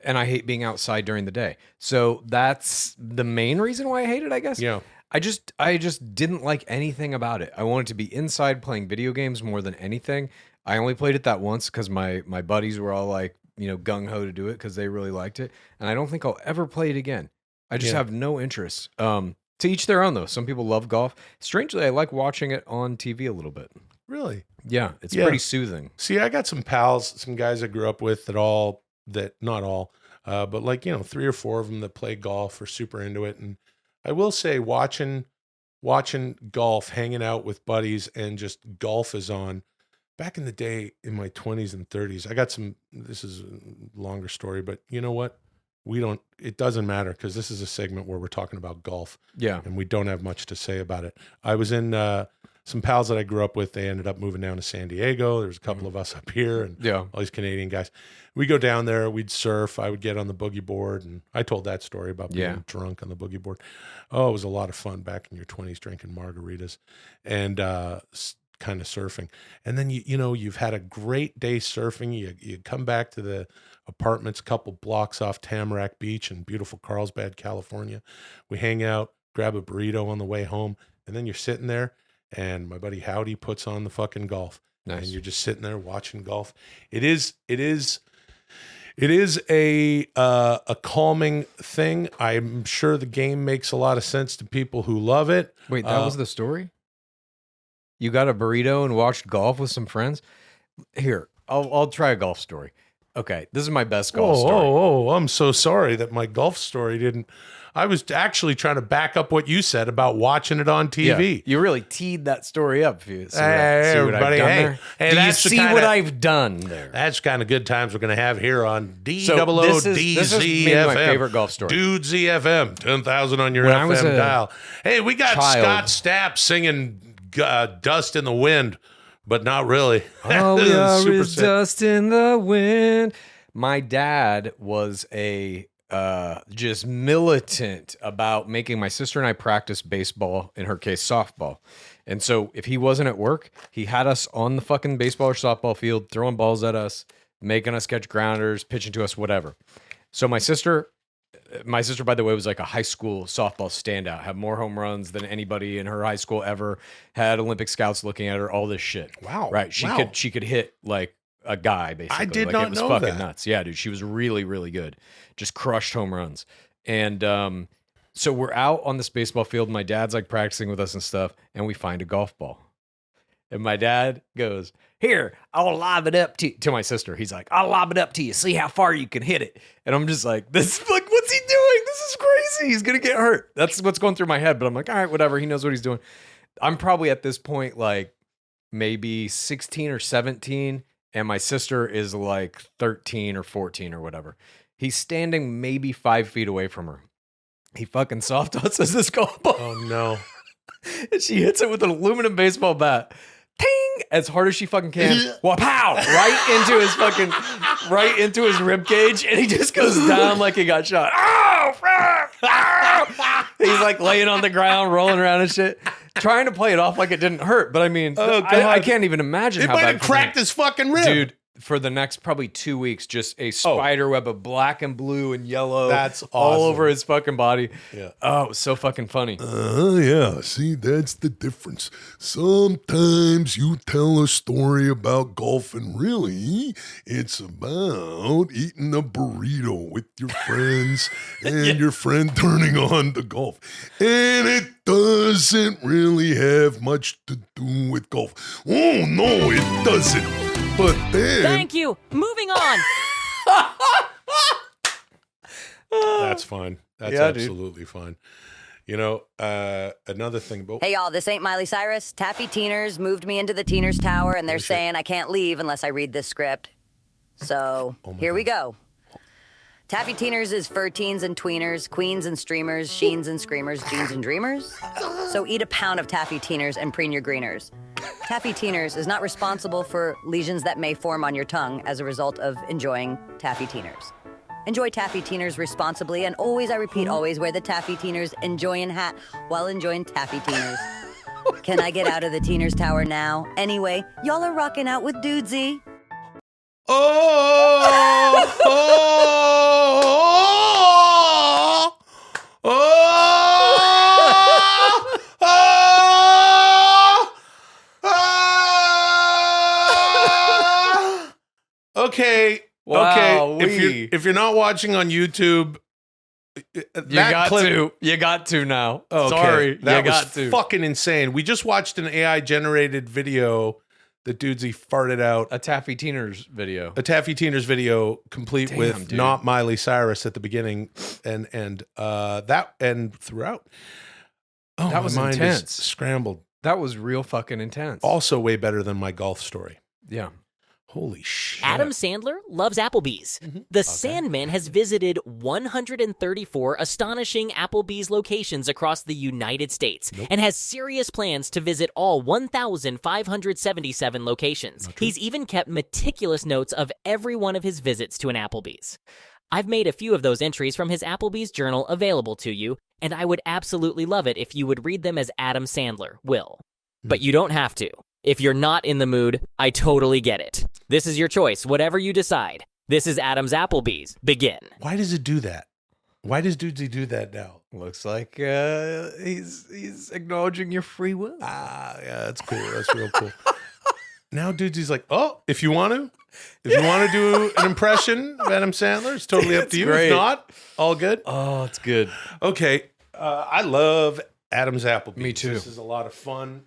I hate being outside during the day. So that's the main reason why I hate it, I guess. Yeah. I just didn't like anything about it. I wanted to be inside playing video games more than anything. I only played it that once because my buddies were all like, gung-ho to do it because they really liked it. And I don't think I'll ever play it again. I just have no interest. To each their own, though. Some people love golf. Strangely, I like watching it on TV a little bit. Really? Yeah, it's pretty soothing. See, I got some pals, some guys I grew up with not all, but like, 3 or 4 of them that play golf are super into it. And I will say watching golf, hanging out with buddies, and just golf is on. Back in the day, in my 20s and 30s, this is a longer story, but you know what? It doesn't matter, because this is a segment where we're talking about golf. Yeah. And we don't have much to say about it. I was in some pals that I grew up with. They ended up moving down to San Diego. There's a couple of us up here, and all these Canadian guys. We go down there, we'd surf. I would get on the boogie board, and I told that story about being drunk on the boogie board. Oh, it was a lot of fun back in your 20s, drinking margaritas and kind of surfing. And then you've had a great day surfing. You come back to the apartments a couple blocks off Tamarack Beach in beautiful Carlsbad, California. We hang out, grab a burrito on the way home, and then you're sitting there, and my buddy Howdy puts on the fucking golf. Nice. And you're just sitting there watching golf. It is a calming thing. I'm sure the game makes a lot of sense to people who love it. Wait, that was the story? You got a burrito and watched golf with some friends? Here, I'll try a golf story. Okay, this is my best golf story. Oh, I'm so sorry that my golf story didn't. I was actually trying to back up what you said about watching it on TV. Yeah, you really teed that story up. If you see hey, what I've done there. Hey, do you see what I've done there? That's kind of good times we're going to have here on This is maybe my favorite golf story. Dudesy FM, 10,000 on your FM dial. Hey, we got Scott Stapp singing Dust in the Wind. But not really. All we are is dust in the wind. My dad was just militant about making my sister and I practice baseball, in her case, softball. And so if he wasn't at work, he had us on the fucking baseball or softball field, throwing balls at us, making us catch grounders, pitching to us, whatever. So my sister my sister, by the way, was like a high school softball standout, had more home runs than anybody in her high school ever, had Olympic scouts looking at her, all this shit. Wow. Right. She could hit like a guy, basically. I did like, not it was know fucking that. nuts. Yeah, dude. She was really, really good. Just crushed home runs. And so we're out on this baseball field. My dad's like practicing with us and stuff, and we find a golf ball. And my dad goes, "Here, I'll lob it up to my sister." He's like, "I'll lob it up to you. See how far you can hit it." And I'm just like, "This, like, what's he doing? This is crazy. He's gonna get hurt." That's what's going through my head. But I'm like, all right, whatever. He knows what he's doing. I'm probably at this point like maybe 16 or 17, and my sister is like 13 or 14 or whatever. He's standing maybe 5 feet away from her. He fucking soft tosses this golf ball. Oh no. And she hits it with an aluminum baseball bat. Ting! As hard as she fucking can. Wow! Right into his rib cage, and he just goes down like he got shot. Oh, fuck! Oh! He's like laying on the ground, rolling around and shit, trying to play it off like it didn't hurt. But I mean, I can't even imagine It how might bad have cracked his fucking rib. dude. For the next probably 2 weeks, just a spider web of black and blue and yellow. That's all awesome. over his fucking body. Yeah. Oh, it was so fucking funny. Yeah, see, that's the difference. Sometimes you tell a story about golf, and really, it's about eating a burrito with your friends and your friend turning on the golf. And it doesn't really have much to do with golf. Oh, no, it doesn't. But then... Thank you. Moving on. That's fine. That's Yeah, dude. absolutely fine. You know, another thing about Hey, y'all, this ain't Miley Cyrus. Taffy Teeners moved me into the Teeners Tower, and they're saying I can't leave unless I read this script. So, here we go. Taffy Teeners is fur teens and tweeners, queens and streamers, sheens and screamers, jeans and dreamers. So eat a pound of Taffy Teeners and preen your greeners. Taffy Teeners is not responsible for lesions that may form on your tongue as a result of enjoying Taffy Teeners. Enjoy Taffy Teeners responsibly, and always, I repeat, always wear the Taffy Teeners enjoying hat while enjoying Taffy Teeners. Can I get out of the Teeners Tower now? Anyway, y'all are rocking out with Dudesy. Okay. Wow, Okay. If you're not watching on YouTube, You got to now. Okay, Sorry, that you got was to. fucking insane. We just watched an AI generated video that Dudesy farted out. A Taffy Teeners video. A Taffy Teeners video complete Damn, with dude. not Miley Cyrus at the beginning and that and throughout. Oh, That was my mind is intense. scrambled. That was real fucking intense. Also way better than my golf story. Yeah. Holy shit. Adam Sandler loves Applebee's. The Sandman has visited 134 astonishing Applebee's locations across the United States and has serious plans to visit all 1,577 locations. He's even kept meticulous notes of every one of his visits to an Applebee's. I've made a few of those entries from his Applebee's journal available to you, and I would absolutely love it if you would read them as Adam Sandler will. But you don't have to. If you're not in the mood, I totally get it. This is your choice, whatever you decide. This is Adam's Applebee's. Begin. Why does it do that? Why does Dudesy do that now? Looks like he's acknowledging your free will. Ah, yeah, that's cool. That's real cool. Now Dudesy's like, oh, if you want to do an impression of Adam Sandler, it's totally up to you. great. If not, all good. Oh, it's good. Okay, I love Adam's Applebee's. Me too. This is a lot of fun.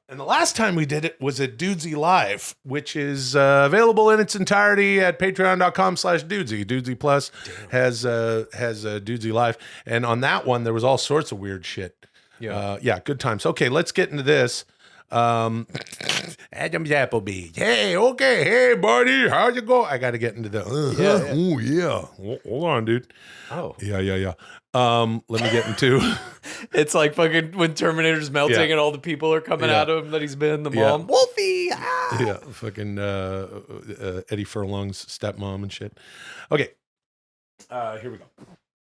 And the last time we did it was at Dudesy Live, which is available in its entirety at patreon.com/Dudesy. Dudesy Plus has Dudesy Live. And on that one, there was all sorts of weird shit. Yeah, good times. Okay, let's get into this. Adam's Applebee's. Hey, okay. Hey, buddy. How'd you go? I got to get into the. Oh, yeah. Hold on, dude. Oh. Yeah. Let me get into. It's like fucking when Terminator's melting Yeah. and all the people are coming Yeah. at him that he's been, the Yeah. mom. Wolfie! Ah! Yeah, fucking Eddie Furlong's stepmom and shit. Okay, here we go.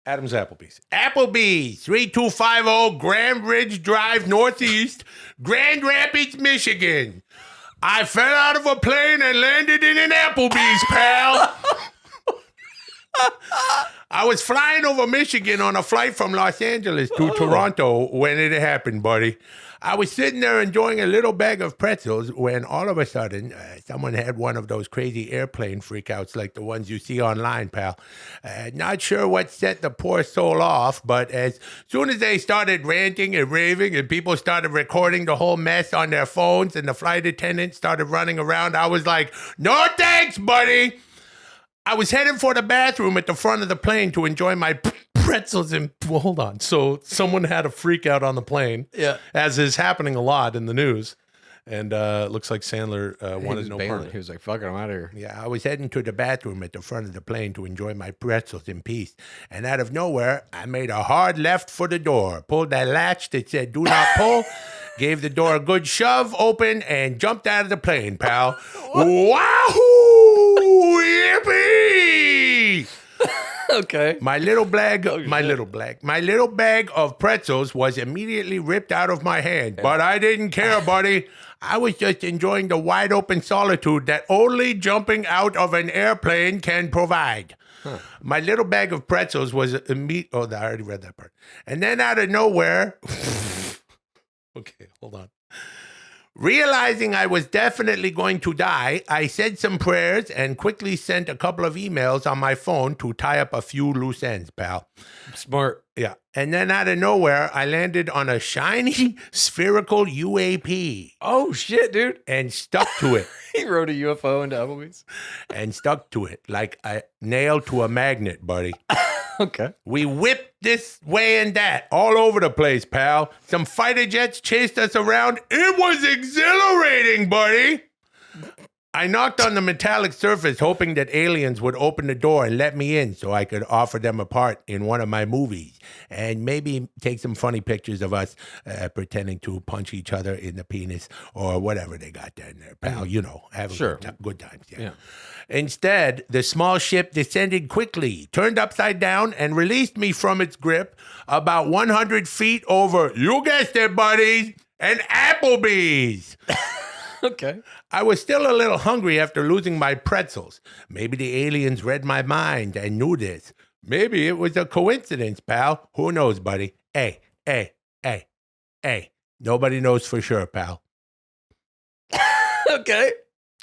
Adam's Applebee's. Applebee's, 3250 Grand Ridge Drive Northeast, Grand Rapids, Michigan. I fell out of a plane and landed in an Applebee's, pal. I was flying over Michigan on a flight from Los Angeles to Toronto when it happened, buddy. I was sitting there enjoying a little bag of pretzels when all of a sudden someone had one of those crazy airplane freakouts like the ones you see online, pal. Not sure what set the poor soul off, but as soon as they started ranting and raving and people started recording the whole mess on their phones and the flight attendants started running around, I was like, no thanks, buddy. I was heading for the bathroom at the front of the plane to enjoy my pretzels and well, hold on. So someone had a freak out on the plane, as is happening a lot in the news. And it looks like Sandler wanted no part of it. He was like, fuck it, I'm out of here. Yeah, I was heading to the bathroom at the front of the plane to enjoy my pretzels in peace. And out of nowhere, I made a hard left for the door, pulled that latch that said, do not pull, gave the door a good shove open, and jumped out of the plane, pal. Wahoo! Yippee! Okay. My little bag of pretzels was immediately ripped out of my hand, but I didn't care, buddy. I was just enjoying the wide open solitude that only jumping out of an airplane can provide. My little bag of pretzels was I already read that part. And then out of nowhere, okay, hold on. Realizing I was definitely going to die, I said some prayers and quickly sent a couple of emails on my phone to tie up a few loose ends, pal. Smart. Yeah. And then out of nowhere, I landed on a shiny, spherical UAP. Oh, shit, dude. And stuck to it. He rode a UFO into Applebee's. And stuck to it like a nail to a magnet, buddy. Okay. We whipped this way and that all over the place, pal. Some fighter jets chased us around. It was exhilarating, buddy. I knocked on the metallic surface, hoping that aliens would open the door and let me in so I could offer them a part in one of my movies and maybe take some funny pictures of us pretending to punch each other in the penis or whatever they got there in there, pal. You know, having good times. Yeah. Instead, the small ship descended quickly, turned upside down, and released me from its grip about 100 feet over, you guessed it, buddies, an Applebee's. Okay. I was still a little hungry after losing my pretzels. Maybe the aliens read my mind and knew this. Maybe it was a coincidence, pal. Who knows, buddy? Hey. Nobody knows for sure, pal. Okay.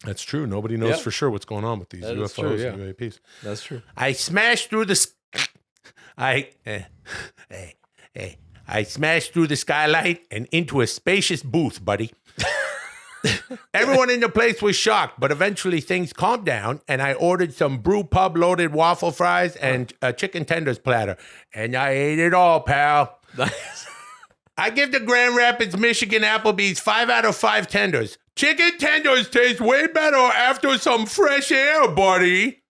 That's true. Nobody knows for sure what's going on with these UFOs and UAPs. That's true. I smashed through the... I smashed through the skylight and into a spacious booth, buddy. Everyone in the place was shocked, but eventually things calmed down, and I ordered some brew pub loaded waffle fries and a chicken tenders platter, and I ate it all, pal. I give the Grand Rapids, Michigan Applebee's 5 out of 5 tenders. Chicken tenders taste way better after some fresh air, buddy.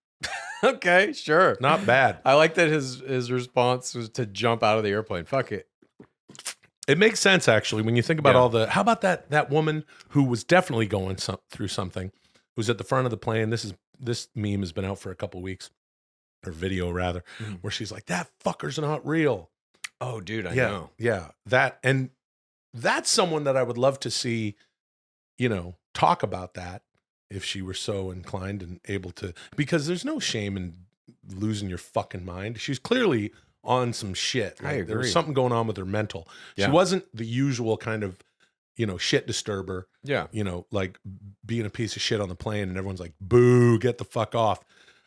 Okay, sure. Not bad. I like that his response was to jump out of the airplane. Fuck it. It makes sense, actually, when you think about all the... How about that woman who was definitely going through something, who's at the front of the plane? This meme has been out for a couple weeks, or video, rather, where she's like, that fucker's not real. Oh, dude, I know. Yeah, that's someone that I would love to see, talk about that if she were so inclined and able to... Because there's no shame in losing your fucking mind. She's clearly... on some shit. I agree. There was something going on with her mental. She wasn't the usual kind of, shit disturber. Yeah. Like being a piece of shit on the plane and everyone's like, boo, get the fuck off.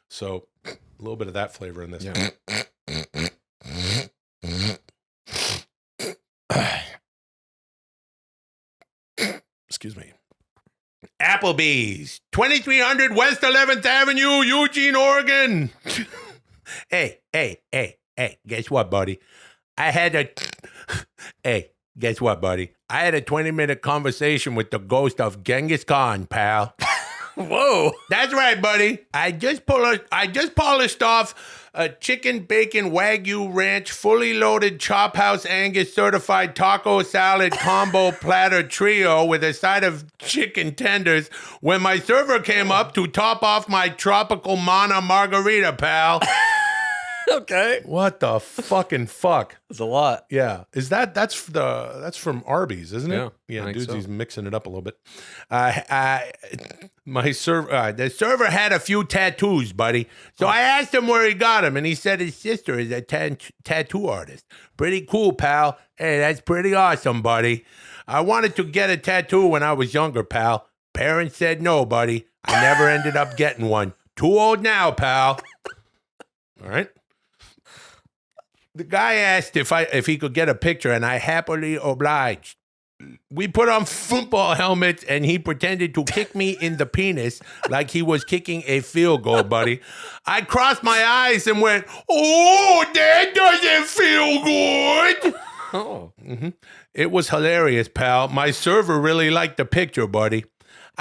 So a little bit of that flavor in this. Yeah. Excuse me. Applebee's, 2300 West 11th Avenue, Eugene, Oregon. Hey, guess what, buddy? I had a 20-minute conversation with the ghost of Genghis Khan, pal. Whoa. That's right, buddy. I just polished off a chicken bacon Wagyu ranch fully loaded Chop House Angus certified taco salad combo platter trio with a side of chicken tenders when my server came up to top off my tropical mana margarita, pal. Okay. What the fucking fuck? It's a lot. Yeah, that's from Arby's, isn't it? Yeah, I think Dudesy's so. mixing it up a little bit. The server had a few tattoos, buddy. So I asked him where he got them, and he said his sister is a tattoo artist. Pretty cool, pal. Hey, that's pretty awesome, buddy. I wanted to get a tattoo when I was younger, pal. Parents said no, buddy. I never ended up getting one. Too old now, pal. All right. The guy asked if he could get a picture, and I happily obliged. We put on football helmets, and he pretended to kick me in the penis like he was kicking a field goal, buddy. I crossed my eyes and went, "Oh, that doesn't feel good." Oh. Mm-hmm. It was hilarious, pal. My server really liked the picture, buddy.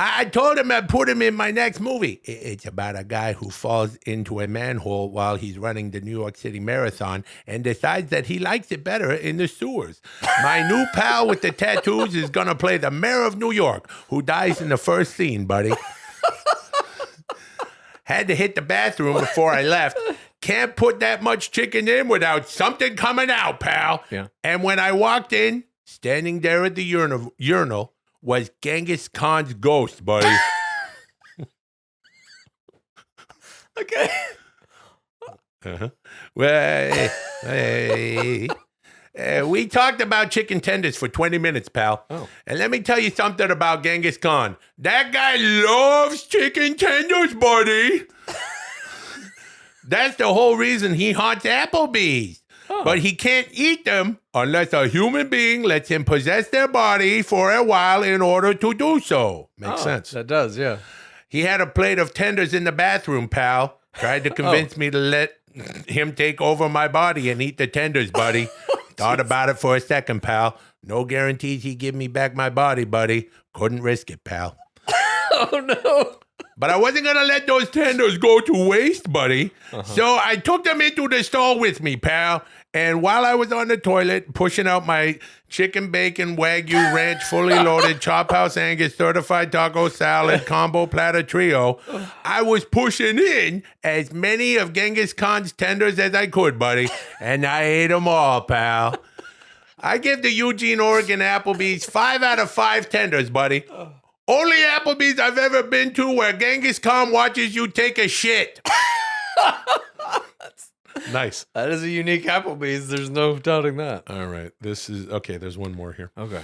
I told him I'd put him in my next movie. It's about a guy who falls into a manhole while he's running the New York City Marathon and decides that he likes it better in the sewers. My new pal with the tattoos is going to play the mayor of New York, who dies in the first scene, buddy. Had to hit the bathroom before I left. Can't put that much chicken in without something coming out, pal. Yeah. And when I walked in, standing there at the urinal was Genghis Khan's ghost, buddy. Okay. Uh-huh. Well, we talked about chicken tenders for 20 minutes, pal. Oh. And let me tell you something about Genghis Khan. That guy loves chicken tenders, buddy. That's the whole reason he haunts Applebee's. Oh. But he can't eat them unless a human being lets him possess their body for a while in order to do so. Makes sense. That does, yeah. He had a plate of tenders in the bathroom, pal. Tried to convince me to let him take over my body and eat the tenders, buddy. Thought about it for a second, pal. No guarantees he'd give me back my body, buddy. Couldn't risk it, pal. Oh, no. But I wasn't going to let those tenders go to waste, buddy. So I took them into the stall with me, pal. And while I was on the toilet pushing out my chicken bacon Wagyu ranch fully loaded Chop House Angus certified taco salad combo platter trio, I was pushing in as many of Genghis Khan's tenders as I could, buddy. And I ate them all, pal. I give the Eugene, Oregon Applebee's 5 out of 5 tenders, buddy. Only Applebee's I've ever been to where Genghis Khan watches you take a shit. Nice. That is a unique Applebee's. There's no doubting that. All right. There's one more here. Okay.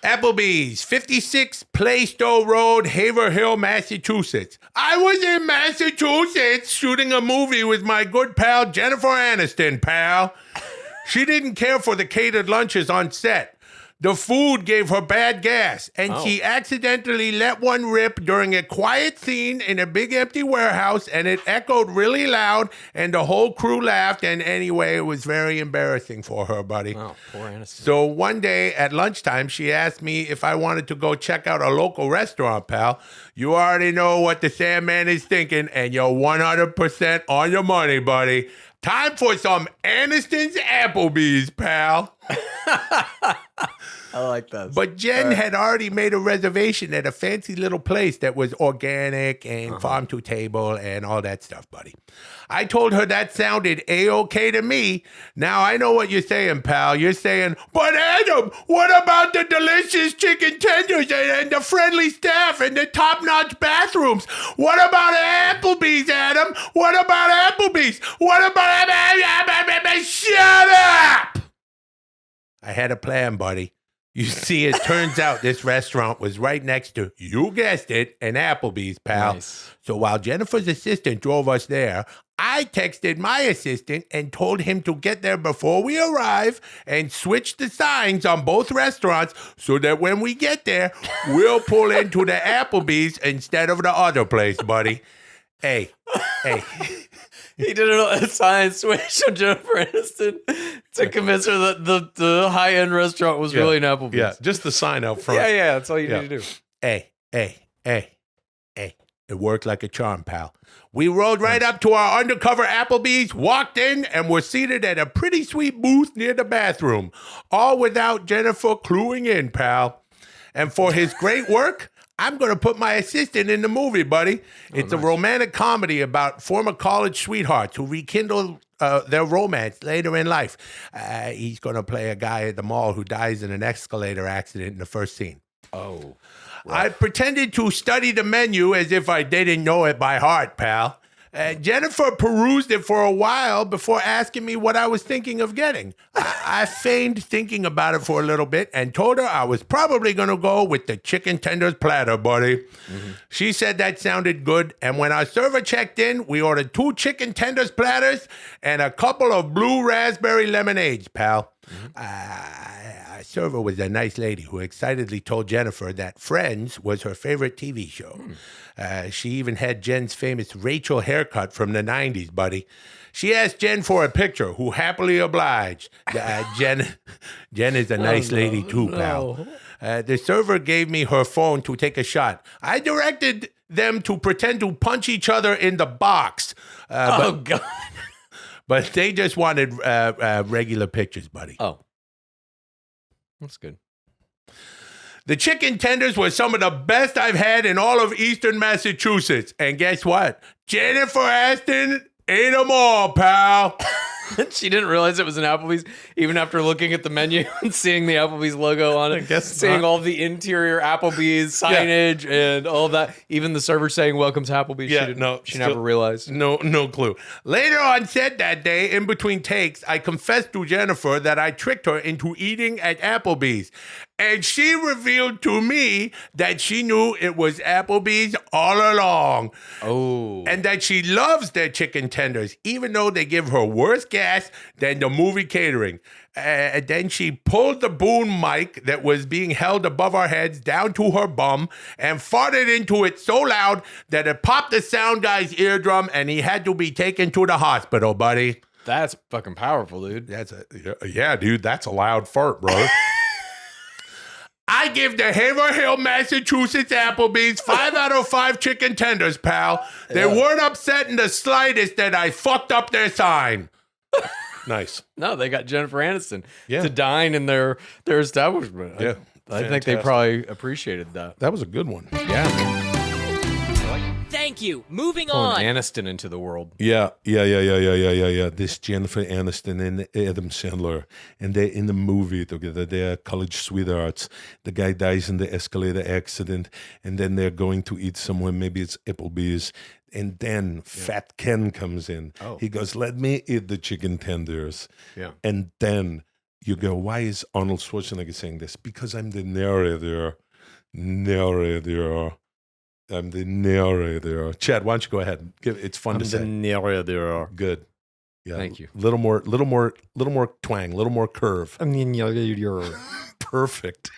Applebee's, 56 Plaistow Road, Haverhill, Massachusetts. I was in Massachusetts shooting a movie with my good pal Jennifer Aniston, pal. She didn't care for the catered lunches on set. The food gave her bad gas, and she accidentally let one rip during a quiet scene in a big empty warehouse, and it echoed really loud, and the whole crew laughed, and anyway, it was very embarrassing for her, buddy. Oh, poor Aniston. So one day at lunchtime, she asked me if I wanted to go check out a local restaurant, pal. You already know what the Sandman is thinking, and you're 100% on your money, buddy. Time for some Aniston's Applebee's, pal. I like that. But Jen had already made a reservation at a fancy little place that was organic and farm to table and all that stuff, buddy. I told her that sounded A-okay to me. Now I know what you're saying, pal. You're saying, but Adam, what about the delicious chicken tenders and the friendly staff and the top-notch bathrooms? What about Applebee's, Adam? What about Applebee's? What about... Shut up! I had a plan, buddy. You see, it turns out this restaurant was right next to, you guessed it, an Applebee's, pal. Nice. So while Jennifer's assistant drove us there, I texted my assistant and told him to get there before we arrive and switch the signs on both restaurants so that when we get there, we'll pull into the Applebee's instead of the other place, buddy. Hey. He did a science switch on Jennifer Aniston to convince her that the high-end restaurant was really an Applebee's. Yeah, just the sign out front. Yeah, that's all you need to do. Hey. It worked like a charm, pal. We rolled right up to our undercover Applebee's, walked in, and were seated at a pretty sweet booth near the bathroom, all without Jennifer cluing in, pal. And for his great work, I'm going to put my assistant in the movie, buddy. It's a romantic comedy about former college sweethearts who rekindle their romance later in life. He's going to play a guy at the mall who dies in an escalator accident in the first scene. Oh. I pretended to study the menu as if I didn't know it by heart, pal. Jennifer perused it for a while before asking me what I was thinking of getting. I feigned thinking about it for a little bit and told her I was probably going to go with the chicken tenders platter, buddy. Mm-hmm. She said that sounded good, and when our server checked in, we ordered 2 chicken tenders platters and a couple of blue raspberry lemonades, pal. Mm-hmm. Our server was a nice lady who excitedly told Jennifer that Friends was her favorite TV show. She even had Jen's famous Rachel haircut from the 90s, buddy. She asked Jen for a picture, who happily obliged. Jen is a nice lady too, pal. The server gave me her phone to take a shot. I directed them to pretend to punch each other in the box. God. But they just wanted regular pictures, buddy. Oh. That's good. The chicken tenders were some of the best I've had in all of Eastern Massachusetts. And guess what? Jennifer Aston ate them all, pal. She didn't realize it was an Applebee's, even after looking at the menu and seeing the Applebee's logo on it. I guess seeing not. all the interior Applebee's signage and all that. Even the server saying "Welcome to Applebee's." She never realized. No clue. Later on set that day, in between takes, I confessed to Jennifer that I tricked her into eating at Applebee's. And she revealed to me that she knew it was Applebee's all along. Oh. And that she loves their chicken tenders, even though they give her worse gas than the movie catering. And then she pulled the boom mic that was being held above our heads down to her bum and farted into it so loud that it popped the sound guy's eardrum and he had to be taken to the hospital, buddy. That's fucking powerful, dude. Yeah, dude, that's a loud fart, bro. I give the Haverhill, Massachusetts Applebee's 5 out of 5 chicken tenders, pal. They weren't upset in the slightest that I fucked up their sign. Nice. No, they got Jennifer Aniston to dine in their establishment. Yeah. I think they probably appreciated that. That was a good one. Yeah. Thank you. Moving Pulling on. Aniston into the world. Yeah. This Jennifer Aniston and Adam Sandler, and they're in the movie together. They're college sweethearts. The guy dies in the escalator accident, and then they're going to eat somewhere. Maybe it's Applebee's. And then Fat Ken comes in. Oh. He goes, "Let me eat the chicken tenders." Yeah. And then you go, "Why is Arnold Schwarzenegger saying this?" Because I'm the narrator. I'm the narrator. Chad, why don't you go ahead? It's fun to say. Narrator. Good. Yeah. Thank you. Little more twang, little more curve. Perfect.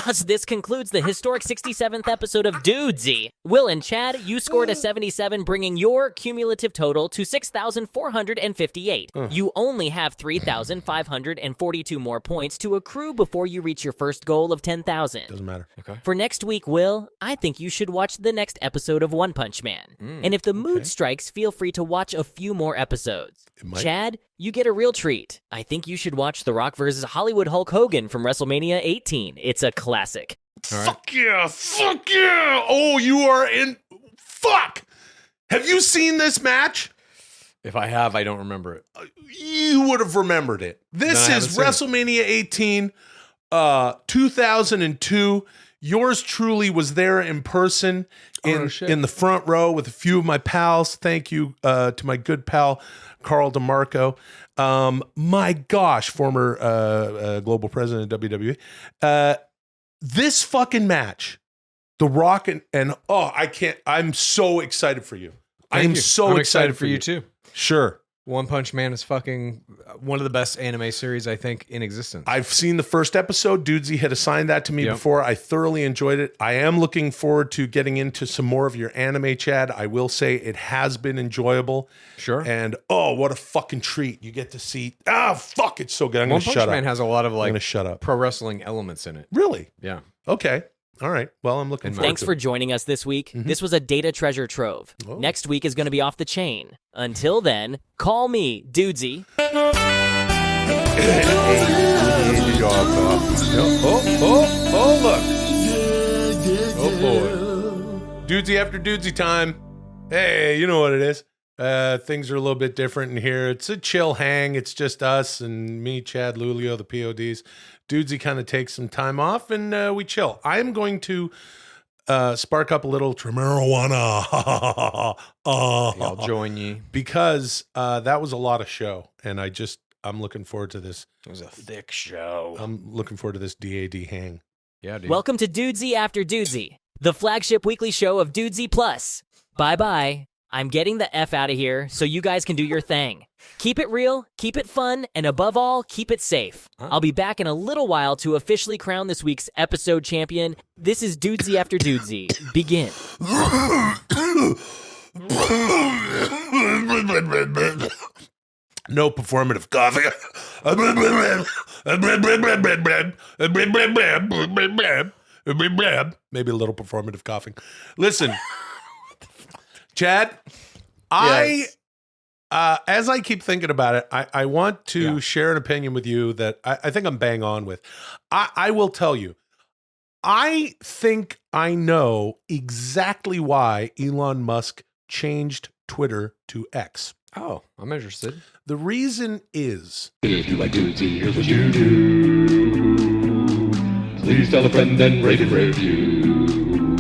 Thus, this concludes the historic 67th episode of Dudesy. Will and Chad, you scored a 77, bringing your cumulative total to 6,458. You only have 3,542 more points to accrue before you reach your first goal of 10,000. Doesn't matter. Okay. For next week, Will, I think you should watch the next episode of One Punch Man. And if the mood strikes, feel free to watch a few more episodes. Chad, you get a real treat. I think you should watch The Rock vs. Hollywood Hulk Hogan from WrestleMania 18. It's a classic. Fuck yeah. Oh, you are in. Fuck. Have you seen this match? If I have, I don't remember it. You would have remembered it. This is WrestleMania 18, 2002. Yours truly was there in person in the front row with a few of my pals. Thank you to my good pal, Carl DeMarco. My gosh, former global president of WWE. This fucking match, The Rock and I can't. I'm so excited for you. I'm so excited for you too. Sure. One Punch Man is fucking one of the best anime series, I think, in existence. I've seen the first episode. Dudesy had assigned that to me before. I thoroughly enjoyed it. I am looking forward to getting into some more of your anime, Chad. I will say it has been enjoyable. Sure. And what a fucking treat. You get to see. Fuck, it's so good. I'm going One to Punch shut Man up. has a lot of I'm like going to shut up. pro wrestling elements in it. Really? Yeah. Okay. All right. Well, I'm looking forward Thanks to for it. joining us this week. This was a data treasure trove. Next week is going to be off the chain. Until then, call me Dudesy. Look. boy. Dudesy after Dudesy time. Hey, you know what it is. Things are a little bit different in here. It's a chill hang. It's just us and me, Chad, Lulio, the PODs. Dudesy kind of takes some time off and we chill. I am going to spark up a little marijuana. I'll join you. Because that was a lot of show. And I'm looking forward to this. It was a thick show. I'm looking forward to this DAD hang. Yeah, dude. Welcome to Dudesy After Dudesy, the flagship weekly show of Dudesy Plus. Bye-bye. I'm getting the F out of here so you guys can do your thing. Keep it real, keep it fun, and above all, keep it safe. I'll be back in a little while to officially crown this week's episode champion. This is Dudesy After Dudesy. Begin. No performative coughing. Maybe a little performative coughing. Listen, Chad, Yes. as I keep thinking about it, I want to share an opinion with you that I think I'm bang on with. I will tell you, I think I know exactly why Elon Musk changed Twitter to X. Oh, I'm interested. The reason is If you like Dudesy, here's what you do. Please tell a friend and rate and review.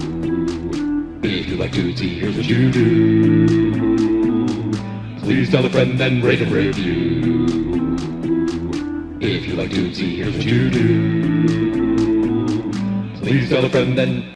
If you like Dudesy, here's what you do. Please tell a friend and rate and review. If you like Dudesy, here's what you do. Please tell a friend and